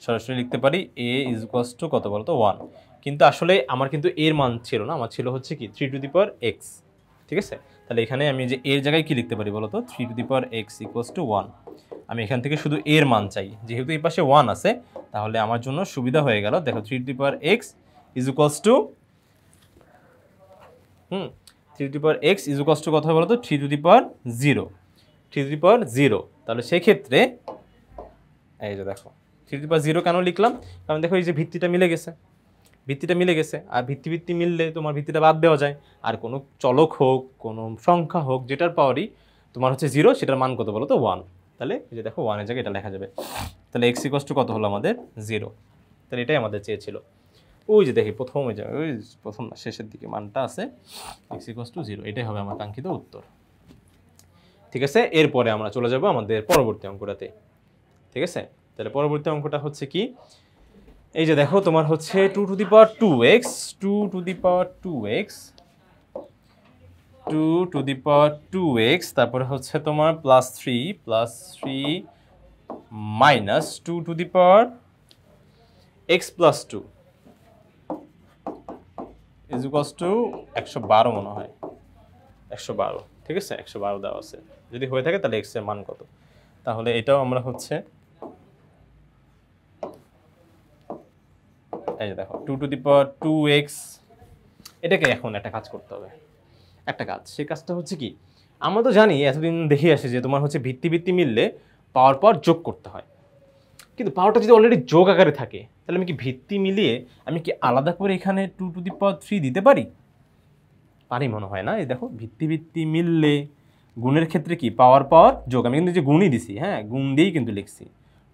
সরাসরি লিখতে পারি এ ইকুয়ালস টু কত বলো তো 1, কিন্তু আসলে আমার কিন্তু এর মান ছিল না, আমার ছিল হচ্ছে কি 3 x, ঠিক আছে। তাহলে এখানে আমি যে এর জায়গায় কি লিখতে পারি বলো তো 3 x ইকুয়ালস টু 1। আমি এখান থেকে শুধু এর মান চাই, যেহেতু এই পাশে 1 আছে তাহলে আমার জন্য সুবিধা হয়ে গেল। দেখো 3 x equals to 3 x equals to কত হবে বলো তো 3 0। তাহলে সেক্ষেত্রে এই যে দেখো 3 0 কেন লিখলাম, কারণ দেখো এই যে ভিত্তিটা মিলে গেছে, আর ভিত্তি মিললে তোমার ভিত্তিটা বাদ দেওয়া যায়। আর কোনো চলক হোক, কোনো সংখ্যা হোক, যেটার পাওয়ারই তোমার হচ্ছে 0, সেটার মান কত বলো তো 1। তাহলে এই যে দেখো 1 এর জায়গায় এটা লেখা যাবে। তাহলে x ইকুয়ালস টু কত হলো আমাদের 0। তাহলে এটাই আমাদের চেয়েছিল। ওই যে দেখি প্রথম ওই জায়গায়, ওই প্রথম না শেষের দিকে মানটা আছে x ইকুয়ালস টু 0, এটাই হবে আমার কাঙ্ক্ষিত উত্তর। ঠিক আছে, এরপরে আমরা চলে যাব আমাদের পরবর্তী অঙ্কটাতে। ঠিক আছে, তাহলে পরবর্তী অঙ্কটা হচ্ছে কি, এই যে দেখো তোমার হচ্ছে 2 টু দি পাওয়ার 2x, তারপরে হচ্ছে তোমার +3 minus 2 two the power x plus 2 is equals two 112 মনে হয়, 112। ঠিক আছে, 112 দেওয়া আছে, যদি হয়ে থাকে তাহলে x এর মান কত। তাহলে এটাও আমরা হচ্ছে এই যে দেখো 2 টু দি পাওয়ার 2x, এটাকে এখন একটা কাজ করতে হবে, একটা কাজ। সেই কাজটা হচ্ছে কি, আমরা তো জানি এতদিন দেখে আসি যে তোমার হচ্ছে ভিত্তি মিললে পাওয়ার যোগ করতে হয়, কিন্তু পাওয়ারটা যদি অলরেডি যোগ আকারে থাকে তাহলে আমি কি ভিত্তি মিলিয়ে আমি কি আলাদা করে এখানে 2 টু দি পাওয়ার 3 দিতে পারি? পারি মনে হয় না। এই দেখো ভিত্তি মিললে গুণের ক্ষেত্রে কি পাওয়ার যোগ, আমি কিন্তু যে গুণই দিছি, হ্যাঁ গুণ দিয়েই কিন্তু লিখছি,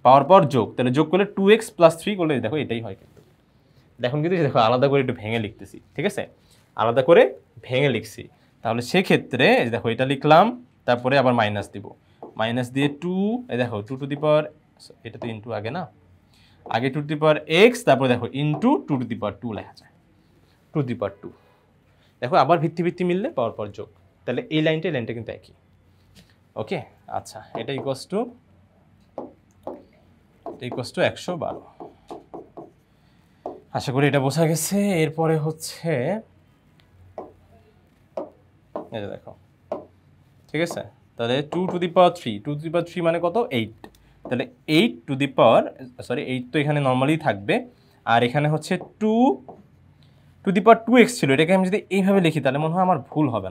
পাওয়ার যোগ, তাহলে যোগ করলে 2x প্লাস 3 করলে দেখো এটাই হয়। কিন্তু দেখুন কিন্তু দেখো আলাদা করে একটু ভেঙে লিখতেছি, ঠিক আছে, আলাদা করে ভেঙে লিখছি। তাহলে সেক্ষেত্রে দেখো এটা লিখলাম, তারপরে আবার মাইনাস দিব, মাইনাস দিয়ে 2, এই দেখো 2 টু দি পাওয়ার, এটা তো ইনটু আগে না, আগে 2 টু দি পাওয়ার x, তারপরে দেখো ইনটু 2 টু দি পাওয়ার 2 লেখা যায়, 2 টু দি পাওয়ার 2। দেখো আবার ভিত্তি মিললে পাওয়ার যোগ, তাহলে এই লাইনটা কিন্তু একই। ওকে, আচ্ছা, এটা ইকুয়ালস টু 112। আশা করি এটা বোঝা গেছে। এরপরে হচ্ছে এই যে দেখো, ঠিক আছে, তাহলে 2 টু দি পাওয়ার 3 মানে কত 8, তাহলে 8 টু দি পাওয়ার, সরি 8 তো এখানে নর্মালি থাকবে, আর এখানে হচ্ছে 2 টু দি পাওয়ার 2x ছিল, এটাকে আমি যদি এইভাবে লিখি তাহলে মনে হয় আমার ভুল হবে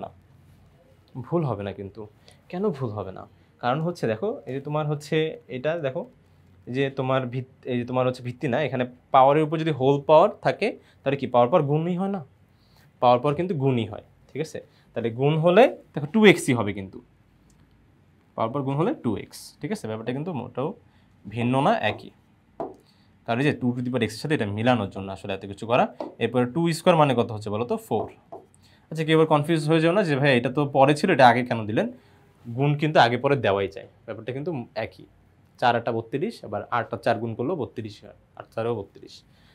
না। কিন্তু কেন ভুল হবে না, কারণ হচ্ছে দেখো এই যে তোমার হচ্ছে এটা দেখো, যে তোমার এই যে তোমার হচ্ছে ভিত্তি না, এখানে পাওয়ারের উপর যদি হোল পাওয়ার থাকে তাহলে কি পাওয়ার গুণই হয় না, পাওয়ার কিন্তু গুণই হয়। ঠিক আছে, তাহলে গুণ হলে দেখো 2xই হবে, কিন্তু পাওয়ার গুণ হলে 2x। ঠিক আছে, ব্যাপারটা কিন্তু মোটেও ভিন্ন না, একই। কারণ এই যে 2 টু দি পাওয়ার x এর সাথে এটা মিলানোর জন্য আসলে এত কিছু করা। এরপরে 2 স্কোয়ার মানে কত হচ্ছে বলো তো 4। আচ্ছা, কেউ এবার কনফিউজ হয়ে যাও না যে ভাই এটা তো পরে ছিল, এটা আগে কেন দিলেন। গুণ কিন্তু আগে পরে দেওয়াই যায়, ব্যাপারটা কিন্তু একই। 4 8 32, আবার 8 আর 4 গুণ করলেও 32 হয়, 8 4 32।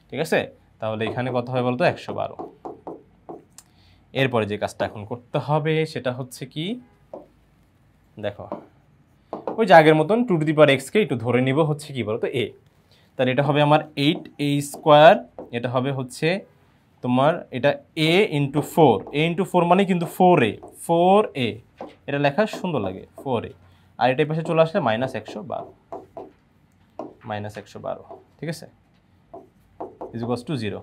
ঠিক আছে, তাহলে এখানে কত হয় বলতো 112। এরপরে যে কাজটা এখন করতে হবে সেটা হচ্ছে কি, দেখো ওই যে আগের মতন 2 টু দি পাওয়ার x কে একটু ধরে নিব হচ্ছে কি বলতো a, তাহলে এটা হবে আমার 8a স্কোয়ার, এটা হবে হচ্ছে তোমার এটা a ইন্টু 4 মানে কিন্তু 4a, এটা লেখা সুন্দর লাগে 4a, আর এটার পাশে চলে আসলে -112, ঠিক আছে, ইকুয়ালস টু 0।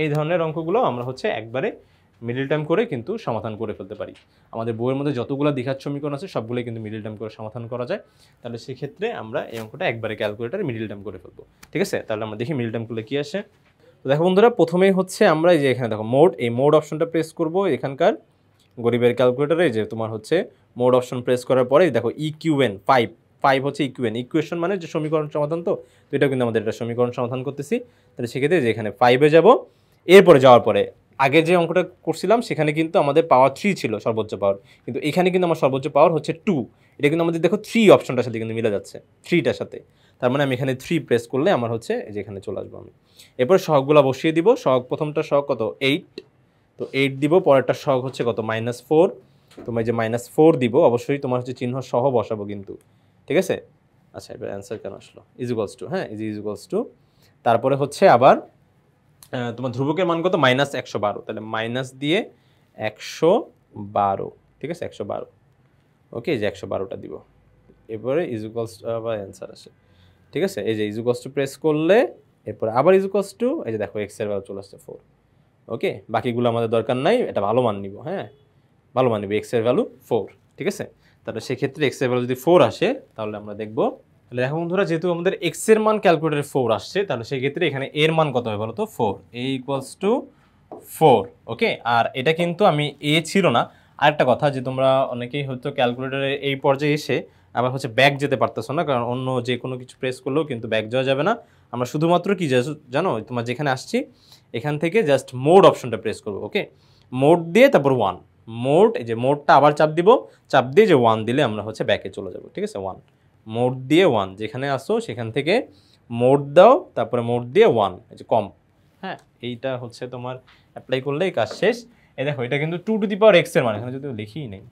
এই ধরনের অঙ্কগুলো আমরা হচ্ছে একবারে মিডল টার্ম করে কিন্তু সমাধান করে ফেলতে পারি। আমাদের বইয়ের মধ্যে যতগুলো দ্বিঘাত সমীকরণ আছে সবগুলোই কিন্তু মিডল টার্ম করে সমাধান করা যায়। তাহলে সেক্ষেত্রে আমরা এই অঙ্কটা একবারে ক্যালকুলেটারে মিডল টার্ম করে ফেলবো। ঠিক আছে, তাহলে আমরা দেখি মিডল টার্ম করলে কী আসে। তো দেখো বন্ধুরা, প্রথমেই হচ্ছে আমরা এই যে এখানে দেখো এই মোড অপশনটা প্রেস করব এখানকার গরিবের ক্যালকুলেটারে, যে তোমার হচ্ছে মোড অপশন প্রেস করার পরে দেখো ইকিউএন 5 হচ্ছে ইকুয়েশন মানে যে সমীকরণ সমাধান, তো এটা কিন্তু আমাদের এটা সমীকরণ সমাধান করতেছি। তাহলে সেক্ষেত্রে যে এখানে 5-এ যাব, এরপরে যাওয়ার পরে আগে যে অঙ্কটা করছিলাম সেখানে কিন্তু আমাদের পাওয়ার 3 ছিল সর্বোচ্চ পাওয়ার, কিন্তু এখানে কিন্তু আমার সর্বোচ্চ পাওয়ার হচ্ছে 2। এটা কিন্তু আমাদের দেখো 3 অপশনটার সাথে কিন্তু মিলে যাচ্ছে, 3টার সাথে। তার মানে আমি এখানে 3 প্রেস করলে আমার হচ্ছে এই যে এখানে চলে আসবো আমি। এরপর সহগগুলো বসিয়ে দিব। সহগ প্রথমটা সহগ কত 8, তো 8 দিব। পরেরটা সহগ হচ্ছে কত -4, তোমার যে -4 দিব, অবশ্যই তোমার হচ্ছে চিহ্ন সহ বসাবো কিন্তু, ঠিক আছে। আচ্ছা এবার অ্যান্সার কেন আসলো, ইজিক্যালস টু, হ্যাঁ ইজিক্যালস টু, তারপরে হচ্ছে আবার তোমার ধ্রুবকের মান কত -112, তাহলে মাইনাস দিয়ে 112, ঠিক আছে 112, ওকে এই যে 112টা দিব। এরপরে ইজিক্যালস আবার অ্যান্সার আসে, ঠিক আছে। এই যে ইজিক্যালস টু প্রেস করলে এরপরে আবার ইজিক্যালস টু, এই যে দেখো এক্স এর ভ্যালু চলে আসছে 4, ওকে। বাকিগুলো আমাদের দরকার নাই, এটা ভালো মান নিব, হ্যাঁ ভালো মান নিব, এক্স এর ভ্যালু 4, ঠিক আছে। তাহলে সেক্ষেত্রে এক্স এর ভ্যালু যদি 4 আসে তাহলে আমরা দেখব, তাহলে দেখো বন্ধুরা যেহেতু আমাদের এক্স এর মান ক্যালকুলেটরে 4 আসছে, তাহলে সেই ক্ষেত্রে এখানে এর মান কত হবে বলো তো 4, a = 4, ওকে। আর এটা কিন্তু আমি এ ছিল না। আরেকটা কথা যে তোমরা অনেকেই হয়তো ক্যালকুলেটরে এই পর্যায়ে এসে আবার হচ্ছে ব্যাক যেতে পারতেছো না, কারণ অন্য যে কোনো কিছু প্রেস করলেও কিন্তু ব্যাক যাওয়া যাবে না। আমরা শুধুমাত্র কি জানো, তোমার যেখানে আসছি এখান থেকে জাস্ট মোড অপশনটা প্রেস করবো, ওকে। মোড দিয়ে তারপর 1, মোড, এই যে মোডটা আবার চাপ দিব, চাপ দিয়ে যে 1 দিলে আমরা হচ্ছে ব্যাকে চলে যাব, ঠিক আছে। 1 মোড দিয়ে 1, যেখানে আসো সেখান থেকে মোড দাও, তারপরে মোড দিয়ে 1, এই যে কম, হ্যাঁ এইটা হচ্ছে তোমার অ্যাপ্লাই করলেই কাজ শেষ। এই দেখো এটা কিন্তু 2⁻x এর মান, এখানে যদি লিখিই নেই,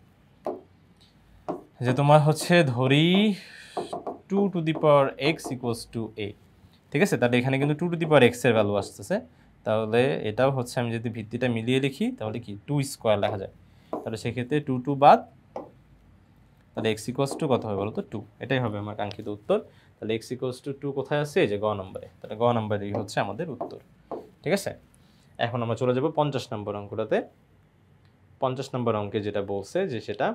যে তোমার হচ্ছে ধরি 2⁻x = a, ঠিক আছে। তাহলে এখানে কিন্তু 2⁻x এর ভ্যালু আসতেছে, তাহলে এটাও হচ্ছে আমি যদি ভিত্তিটা মিলিয়ে লিখি তাহলে কি 2² লেখা যায়, তাহলে সেক্ষেত্রে 2 বাদ, তাহলে x = কত হবে বলো তো 2, এটাই হবে আমার কাঙ্ক্ষিত উত্তর। তাহলে x = 2 কোথায় আছে, এই যে গ নম্বরে, তাহলে গ নম্বরেই হচ্ছে আমাদের উত্তর, ঠিক আছে। এখন আমরা চলে যাব 50 নম্বর অঙ্কটাতে। 50 নম্বর অঙ্কে যেটা বলছে যে সেটা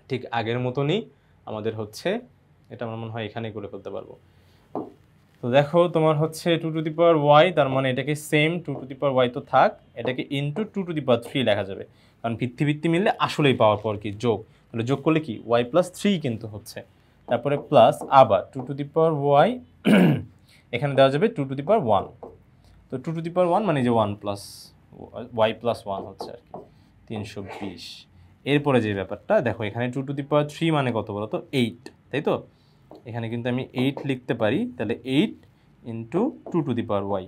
ঠিক আগের মতনই আমাদের হচ্ছে, এটা আমার মনে হয় এখানেই করে ফেলতে পারবো। তো দেখো তোমার হচ্ছে 2⁻y, তার মানে এটাকে সেম 2⁻y তো থাক, এটাকে ইন্টু 2⁻3 লেখা যাবে, কারণ ভিত্তি ভিত্তি মিললে আসলেই পাওয়ার পর কি যোগ, তাহলে যোগ করলে কি y+3 কিন্তু হচ্ছে, তারপরে প্লাস আবার 2⁻y এখানে দেওয়া যাবে 2⁻1, তো 2⁻1 মানে যে 1 প্লাস y+1 হচ্ছে আর কি 320। এরপরে যে ব্যাপারটা দেখো, এখানে 2⁻3 মানে কত বলো তো 8, তাই তো। এখানে কিন্তু আমি 8 লিখতে পারি, তাহলে 8 ইন্টু 2⁻y,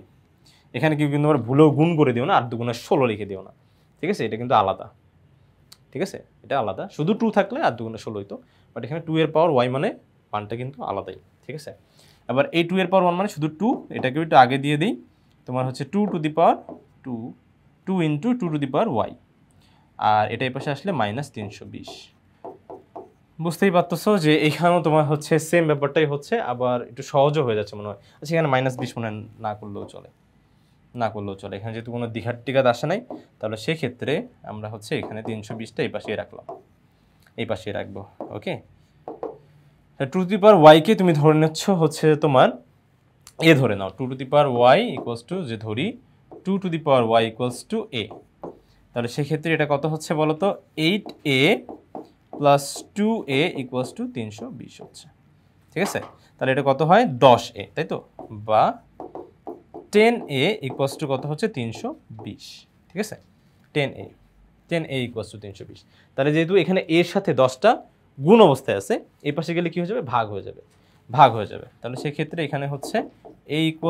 এখানে কিন্তু আমরা ভুলেও গুণ করে দিও না, 8×2 = 16 লিখে দিও না, ঠিক আছে। এটা কিন্তু আলাদা, ঠিক আছে, এটা আলাদা, শুধু 2 থাকলে 8×2 = 16 হইতো, বাট এখানে 2 এর পাওয়ার y মানে মানটা কিন্তু আলাদাই, ঠিক আছে। আবার এই 2 এর পাওয়ার 1 মানে শুধু 2, এটাকেও একটু আগে দিয়ে দিই, তোমার হচ্ছে 2 ইন্টু 2⁻y, আর এটা এই পাশে আসলে -320। বুঝতেই পারতেছো যে এখানেও তোমার হচ্ছে সেম ব্যাপারটাই হচ্ছে, আবার একটু সহজও হয়ে যাচ্ছে মনে হয়। আচ্ছা এখানে -20 মনে না করলেও চলে, এখানে যেহেতু কোনো দ্বিঘাত টিঘাত আসে নাই, তাহলে সেক্ষেত্রে আমরা হচ্ছে এখানে 320টা এই পাশে রাখলাম, এই পাশে রাখবো, ওকে। 2⁻y কে তুমি ধরে নিচ্ছ হচ্ছে তোমার এ ধরে নাও, 2⁻y = যে ধরি 2⁻y = a, তাহলে সেক্ষেত্রে এটা কত হচ্ছে বলো তো 8a + 2a = 320 হচ্ছে, ঠিক আছে। তাহলে এটা কত হয় 10a, তাই তো, বা 10a = কত হচ্ছে 320, ঠিক আছে। 10a = 320, তাহলে যেহেতু এখানে এর সাথে 10টা গুণ অবস্থায় আছে, এই পাশে গেলে কি হয়ে যাবে, ভাগ হয়ে যাবে, তাহলে সেক্ষেত্রে এখানে হচ্ছে a =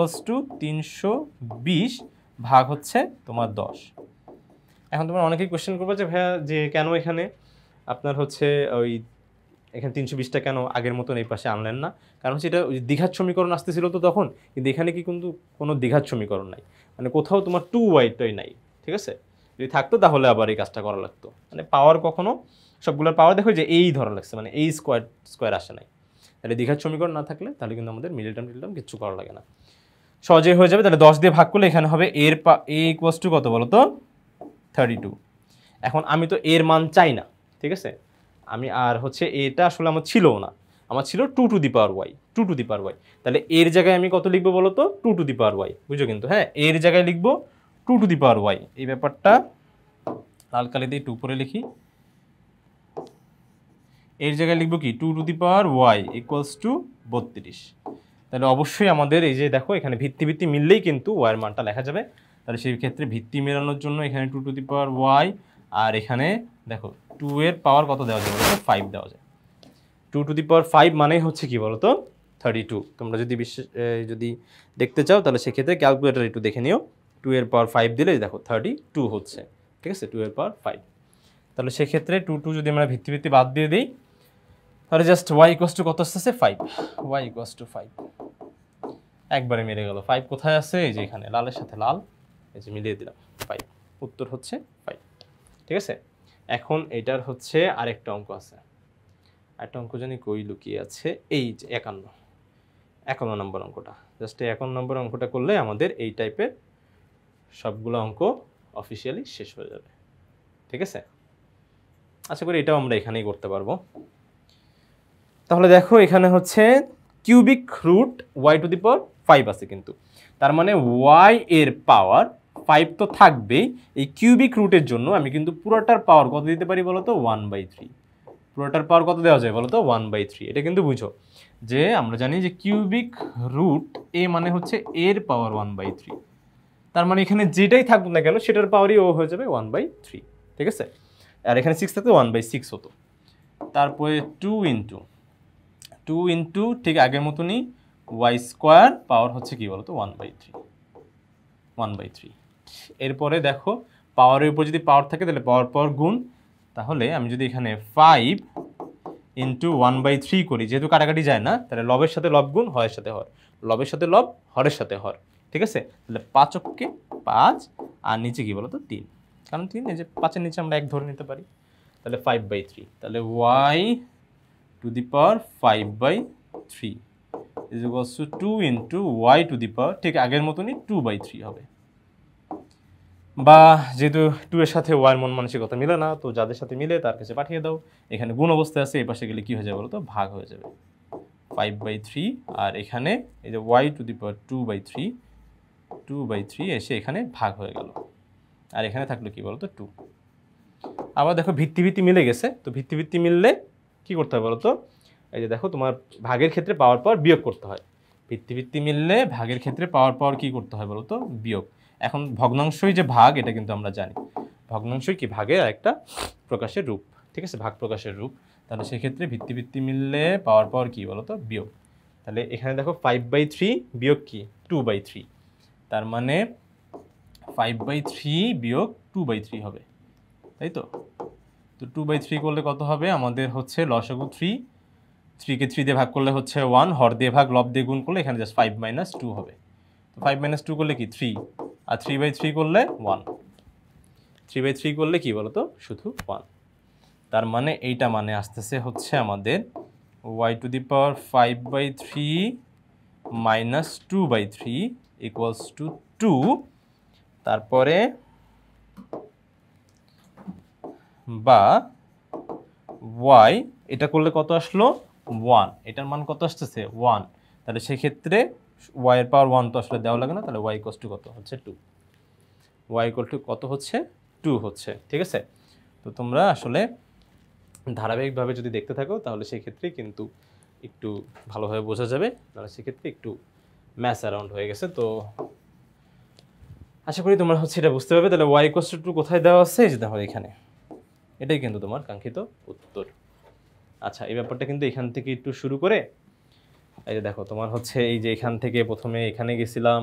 320 ভাগ হচ্ছে তোমার 10। এখন তোমরা অনেকেই কোয়েশ্চেন করবে যে ভাইয়া যে কেন এখানে আপনার হচ্ছে ওই এখানে 320টা কেন আগের মতন এই পাশে আনলেন না, কারণ হচ্ছে এটা ওই দ্বিঘাত সমীকরণ আসতেছিল তো তখন, কিন্তু এখানে কি কিন্তু কোনো দ্বিঘাত সমীকরণ নাই, মানে কোথাও তোমার 2y নাই, ঠিক আছে। যদি থাকতো তাহলে আবার এই কাজটা করা লাগতো, মানে পাওয়ার কখনো সবগুলোর পাওয়ার দেখো যে এই ধরা লাগছে, মানে এই স্কোয়ার আসে নাই, তাহলে দ্বিঘাত সমীকরণ না থাকলে তাহলে কিন্তু আমাদের মিডল টার্ম কিচ্ছু করা লাগে না, সহজেই হয়ে যাবে। তাহলে 10 দিয়ে ভাগ করলে এখানে হবে এর a = কত বলো তো 32। এখন আমি তো এর মান চাই না, ঠিক আছে, আমি আর হচ্ছে এটা আসলে আমার ছিলও না, আমার ছিল 2⁻y, তাহলে এর জায়গায় আমি কত লিখবো বলো তো 2⁻y, বুঝো কিন্তু, হ্যাঁ এর জায়গায় লিখবো 2⁻y, এই ব্যাপারটা লাল কালি দিয়ে 2 পরে লিখি, এর জায়গায় লিখবো কি 2⁻y = 32। তাহলে অবশ্যই আমাদের এই যে দেখো এখানে ভিত্তি মিললেই কিন্তু y এর মানটা লেখা যাবে, তাহলে সেই ক্ষেত্রে ভিত্তি মেলানোর জন্য এখানে 2 টু দি পাওয়ার ওয়াই, আর এখানে দেখো 2 এর পাওয়ার কত দেওয়া যায় বলতো 5 দেওয়া যায়। 2 টু দি পাওয়ার 5 মানেই হচ্ছে কি বলতো 32। তোমরা যদি যদি দেখতে চাও তাহলে সেক্ষেত্রে ক্যালকুলেটার একটু দেখে নিও। 2 এর পাওয়ার 5 দিলে দেখো 32 হচ্ছে, ঠিক আছে, 2 এর পাওয়ার 5। তাহলে সেক্ষেত্রে 2 যদি আমরা ভিত্তি বাদ দিয়ে দিই তাহলে জাস্ট y ইকুয়ালস টু কত আসছে 5, y ইকুয়ালস টু 5, একবারে মিলে গেল। 5 কোথায় আছে? এই যে এখানে লালের সাথে লাল, এই যে মিলিয়ে দিলাম 5, উত্তর হচ্ছে 5, ঠিক আছে। এখন এটার হচ্ছে আরেকটা অঙ্ক আছে, একটা অঙ্ক জানি কই লুকিয়ে আছে, এই যে 51 নম্বর অঙ্কটা। জাস্ট এই 51 নম্বর অঙ্কটা করলে আমাদের এই টাইপের সবগুলো অঙ্ক অফিসিয়ালি শেষ হয়ে যাবে, ঠিক আছে। আশা করি এটাও আমরা এখানেই করতে পারবো। তাহলে দেখো এখানে হচ্ছে cubic root y to the power 5 আছে, কিন্তু তার মানে ওয়াই এর পাওয়ার 5 তো থাকবেই। এই কিউবিক রুটের জন্য আমি কিন্তু পুরোটার পাওয়ার কত দিতে পারি বলো তো 1/3। পুরোটার পাওয়ার কত দেওয়া যায় বলো তো 1/3। এটা কিন্তু বুঝো যে আমরা জানি যে কিউবিক রুট এ মানে হচ্ছে এর পাওয়ার 1/3, তার মানে এখানে যেটাই থাকুক না কেন সেটার পাওয়ারই ও হয়ে যাবে 1/3, ঠিক আছে। আর এখানে 6 থাকতে 1/6 হতো। তারপরে 2 ইন্টু ঠিক আগের মতনই ওয়াই স্কোয়ার পাওয়ার হচ্ছে কি বলতো 1/3। এরপরে দেখো পাওয়ারের উপর যদি পাওয়ার থাকে তাহলে পাওয়ার গুণ। তাহলে আমি যদি এখানে 5 ইন্টু 1/3 করি, যেহেতু কাটাকাটি যায় না, তাহলে লবের সাথে লব গুণ, হরের সাথে হর, লবের সাথে লব, হরের সাথে হর, ঠিক আছে। তাহলে 5 অক্কে 5, আর নিচে কি বলতো 3, কারণ 3 এই যে 5-এর নিচে আমরা 1 ধরে নিতে পারি। তাহলে 5/3, তাহলে y to the power 5/3 is equals to 2 into y to the power ঠিক আগের মতনই 2/3 হবে। বা যেহেতু 2 এর সাথে ওয়াই মন মানসিকতা মিলে না, তো যাদের সাথে মিলে তার কাছে পাঠিয়ে দাও। এখানে গুণ অবস্থায় আছে, এই পাশে গেলে কি হয়ে যাবে বলতো ভাগ হয়ে যাবে 5/3, আর এখানে এই যে ওয়াই টু দি পাওয়ার 2/3 এসে এখানে ভাগ হয়ে গেল, আর এখানে থাকলো কি বলতো 2। আবার দেখো ভিত্তি মিলে গেছে, তো ভিত্তি মিললে কি করতে হবে বলতো, এই যে দেখো তোমার ভাগের ক্ষেত্রে পাওয়ার বিয়োগ করতে হয়। ভিত্তি মিললে ভাগের ক্ষেত্রে পাওয়ার কি করতে হয় বলতো বিয়োগ। এখন ভগ্নাংশই যে ভাগ এটা কিন্তু আমরা জানি, ভগ্নাংশই কি ভাগের একটা প্রকাশের রূপ, ঠিক আছে, ভাগ প্রকাশের রূপ। তাহলে সেক্ষেত্রে ভিত্তি মিললে পাওয়ার কি বলতো বিয়োগ। তাহলে এখানে দেখো 5/3 বিয়োগ কি 2/3, তার মানে 5/3 বিয়োগ 2/3 হবে, তাই তো। তো 2/3 করলে কত হবে আমাদের হচ্ছে লসাগু 3, 3 কে 3 দিয়ে ভাগ করলে হচ্ছে 1, হর দিয়ে ভাগ লব দিয়ে গুণ করলে এখানে জাস্ট 5 - 2 হবে। তো 5 - 2 করলে কি 3, আর 3/3 করলে 1, 3/3 করলে কি বলতো শুধু 1। তার মানে এইটা মানে আসতেছে হচ্ছে আমাদের y to the power 5/3 minus 2/3 equals to 2। তারপরে বা y এটা করলে কত আসলো 1, এটার মান কত আসতেছে 1। তাহলে সেক্ষেত্রে y এর পাওয়ার 1 তো আসলে দেওয়া লাগে না, তাহলে y ইকুয়ালস টু কত হচ্ছে 2, y ইকুয়াল টু কত হচ্ছে 2 হচ্ছে, ঠিক আছে। তো তোমরা আসলে ধারাবাহিকভাবে যদি দেখতে থাকো তাহলে সেক্ষেত্রে কিন্তু একটু ভালোভাবে বোঝা যাবে, তাহলে সেক্ষেত্রে একটু ম্যাথ অ্যারাউন্ড হয়ে গেছে। তো আশা করি তোমরা হচ্ছে এটা বুঝতে পারবে। তাহলে y ইকুয়ালস টু কোথায় দেওয়া আছে, এই যে দেখো এখানে, এটাই কিন্তু তোমার কাঙ্ক্ষিত উত্তর। আচ্ছা, এই ব্যাপারটা কিন্তু এখান থেকে একটু শুরু করে, এই যে দেখো তোমার হচ্ছে এই যে এখান থেকে প্রথমে এখানে গেছিলাম,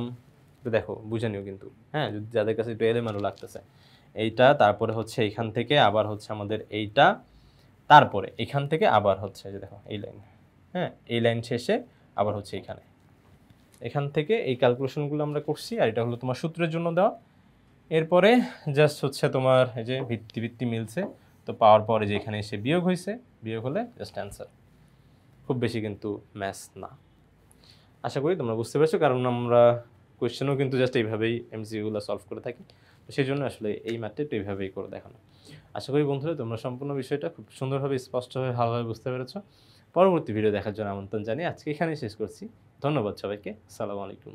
তো দেখো বুঝে নিও কিন্তু, হ্যাঁ, যাদের কাছে একটু এলোমেলো লাগতেছে এইটা, তারপরে হচ্ছে এখান থেকে আবার হচ্ছে আমাদের এইটা, তারপরে এখান থেকে আবার হচ্ছে যে দেখো এই লাইন, হ্যাঁ, এই লাইন শেষে আবার হচ্ছে এখান থেকে এই ক্যালকুলেশনগুলো আমরা করছি, আর এটা হলো তোমার সূত্রের জন্য দেওয়া। এরপরে জাস্ট হচ্ছে তোমার এই যে ভিত্তি মিলছে, তো পাওয়ার পরে যে এখানে এসে বিয়োগ হয়েছে, বিয়োগ হলে জাস্ট অ্যান্সার। খুব বেশি কিন্তু ম্যাথস না। আশা করি তোমরা বুঝতে পেরেছো, কারণ আমরা কোয়েশ্চেনও কিন্তু জাস্ট এইভাবেই এমসিকিউগুলো সলভ করে থাকি, তো সেই জন্য আসলে এই ম্যাথটা একটু এইভাবেই করে দেখানো। আশা করি বন্ধুরা তোমরা সম্পূর্ণ বিষয়টা খুব সুন্দরভাবে স্পষ্টভাবে ভালোভাবে বুঝতে পেরেছো। পরবর্তী ভিডিও দেখার জন্য আমন্ত্রণ জানিয়ে আজকে এখানেই শেষ করছি। ধন্যবাদ সবাইকে, আসসালামু আলাইকুম।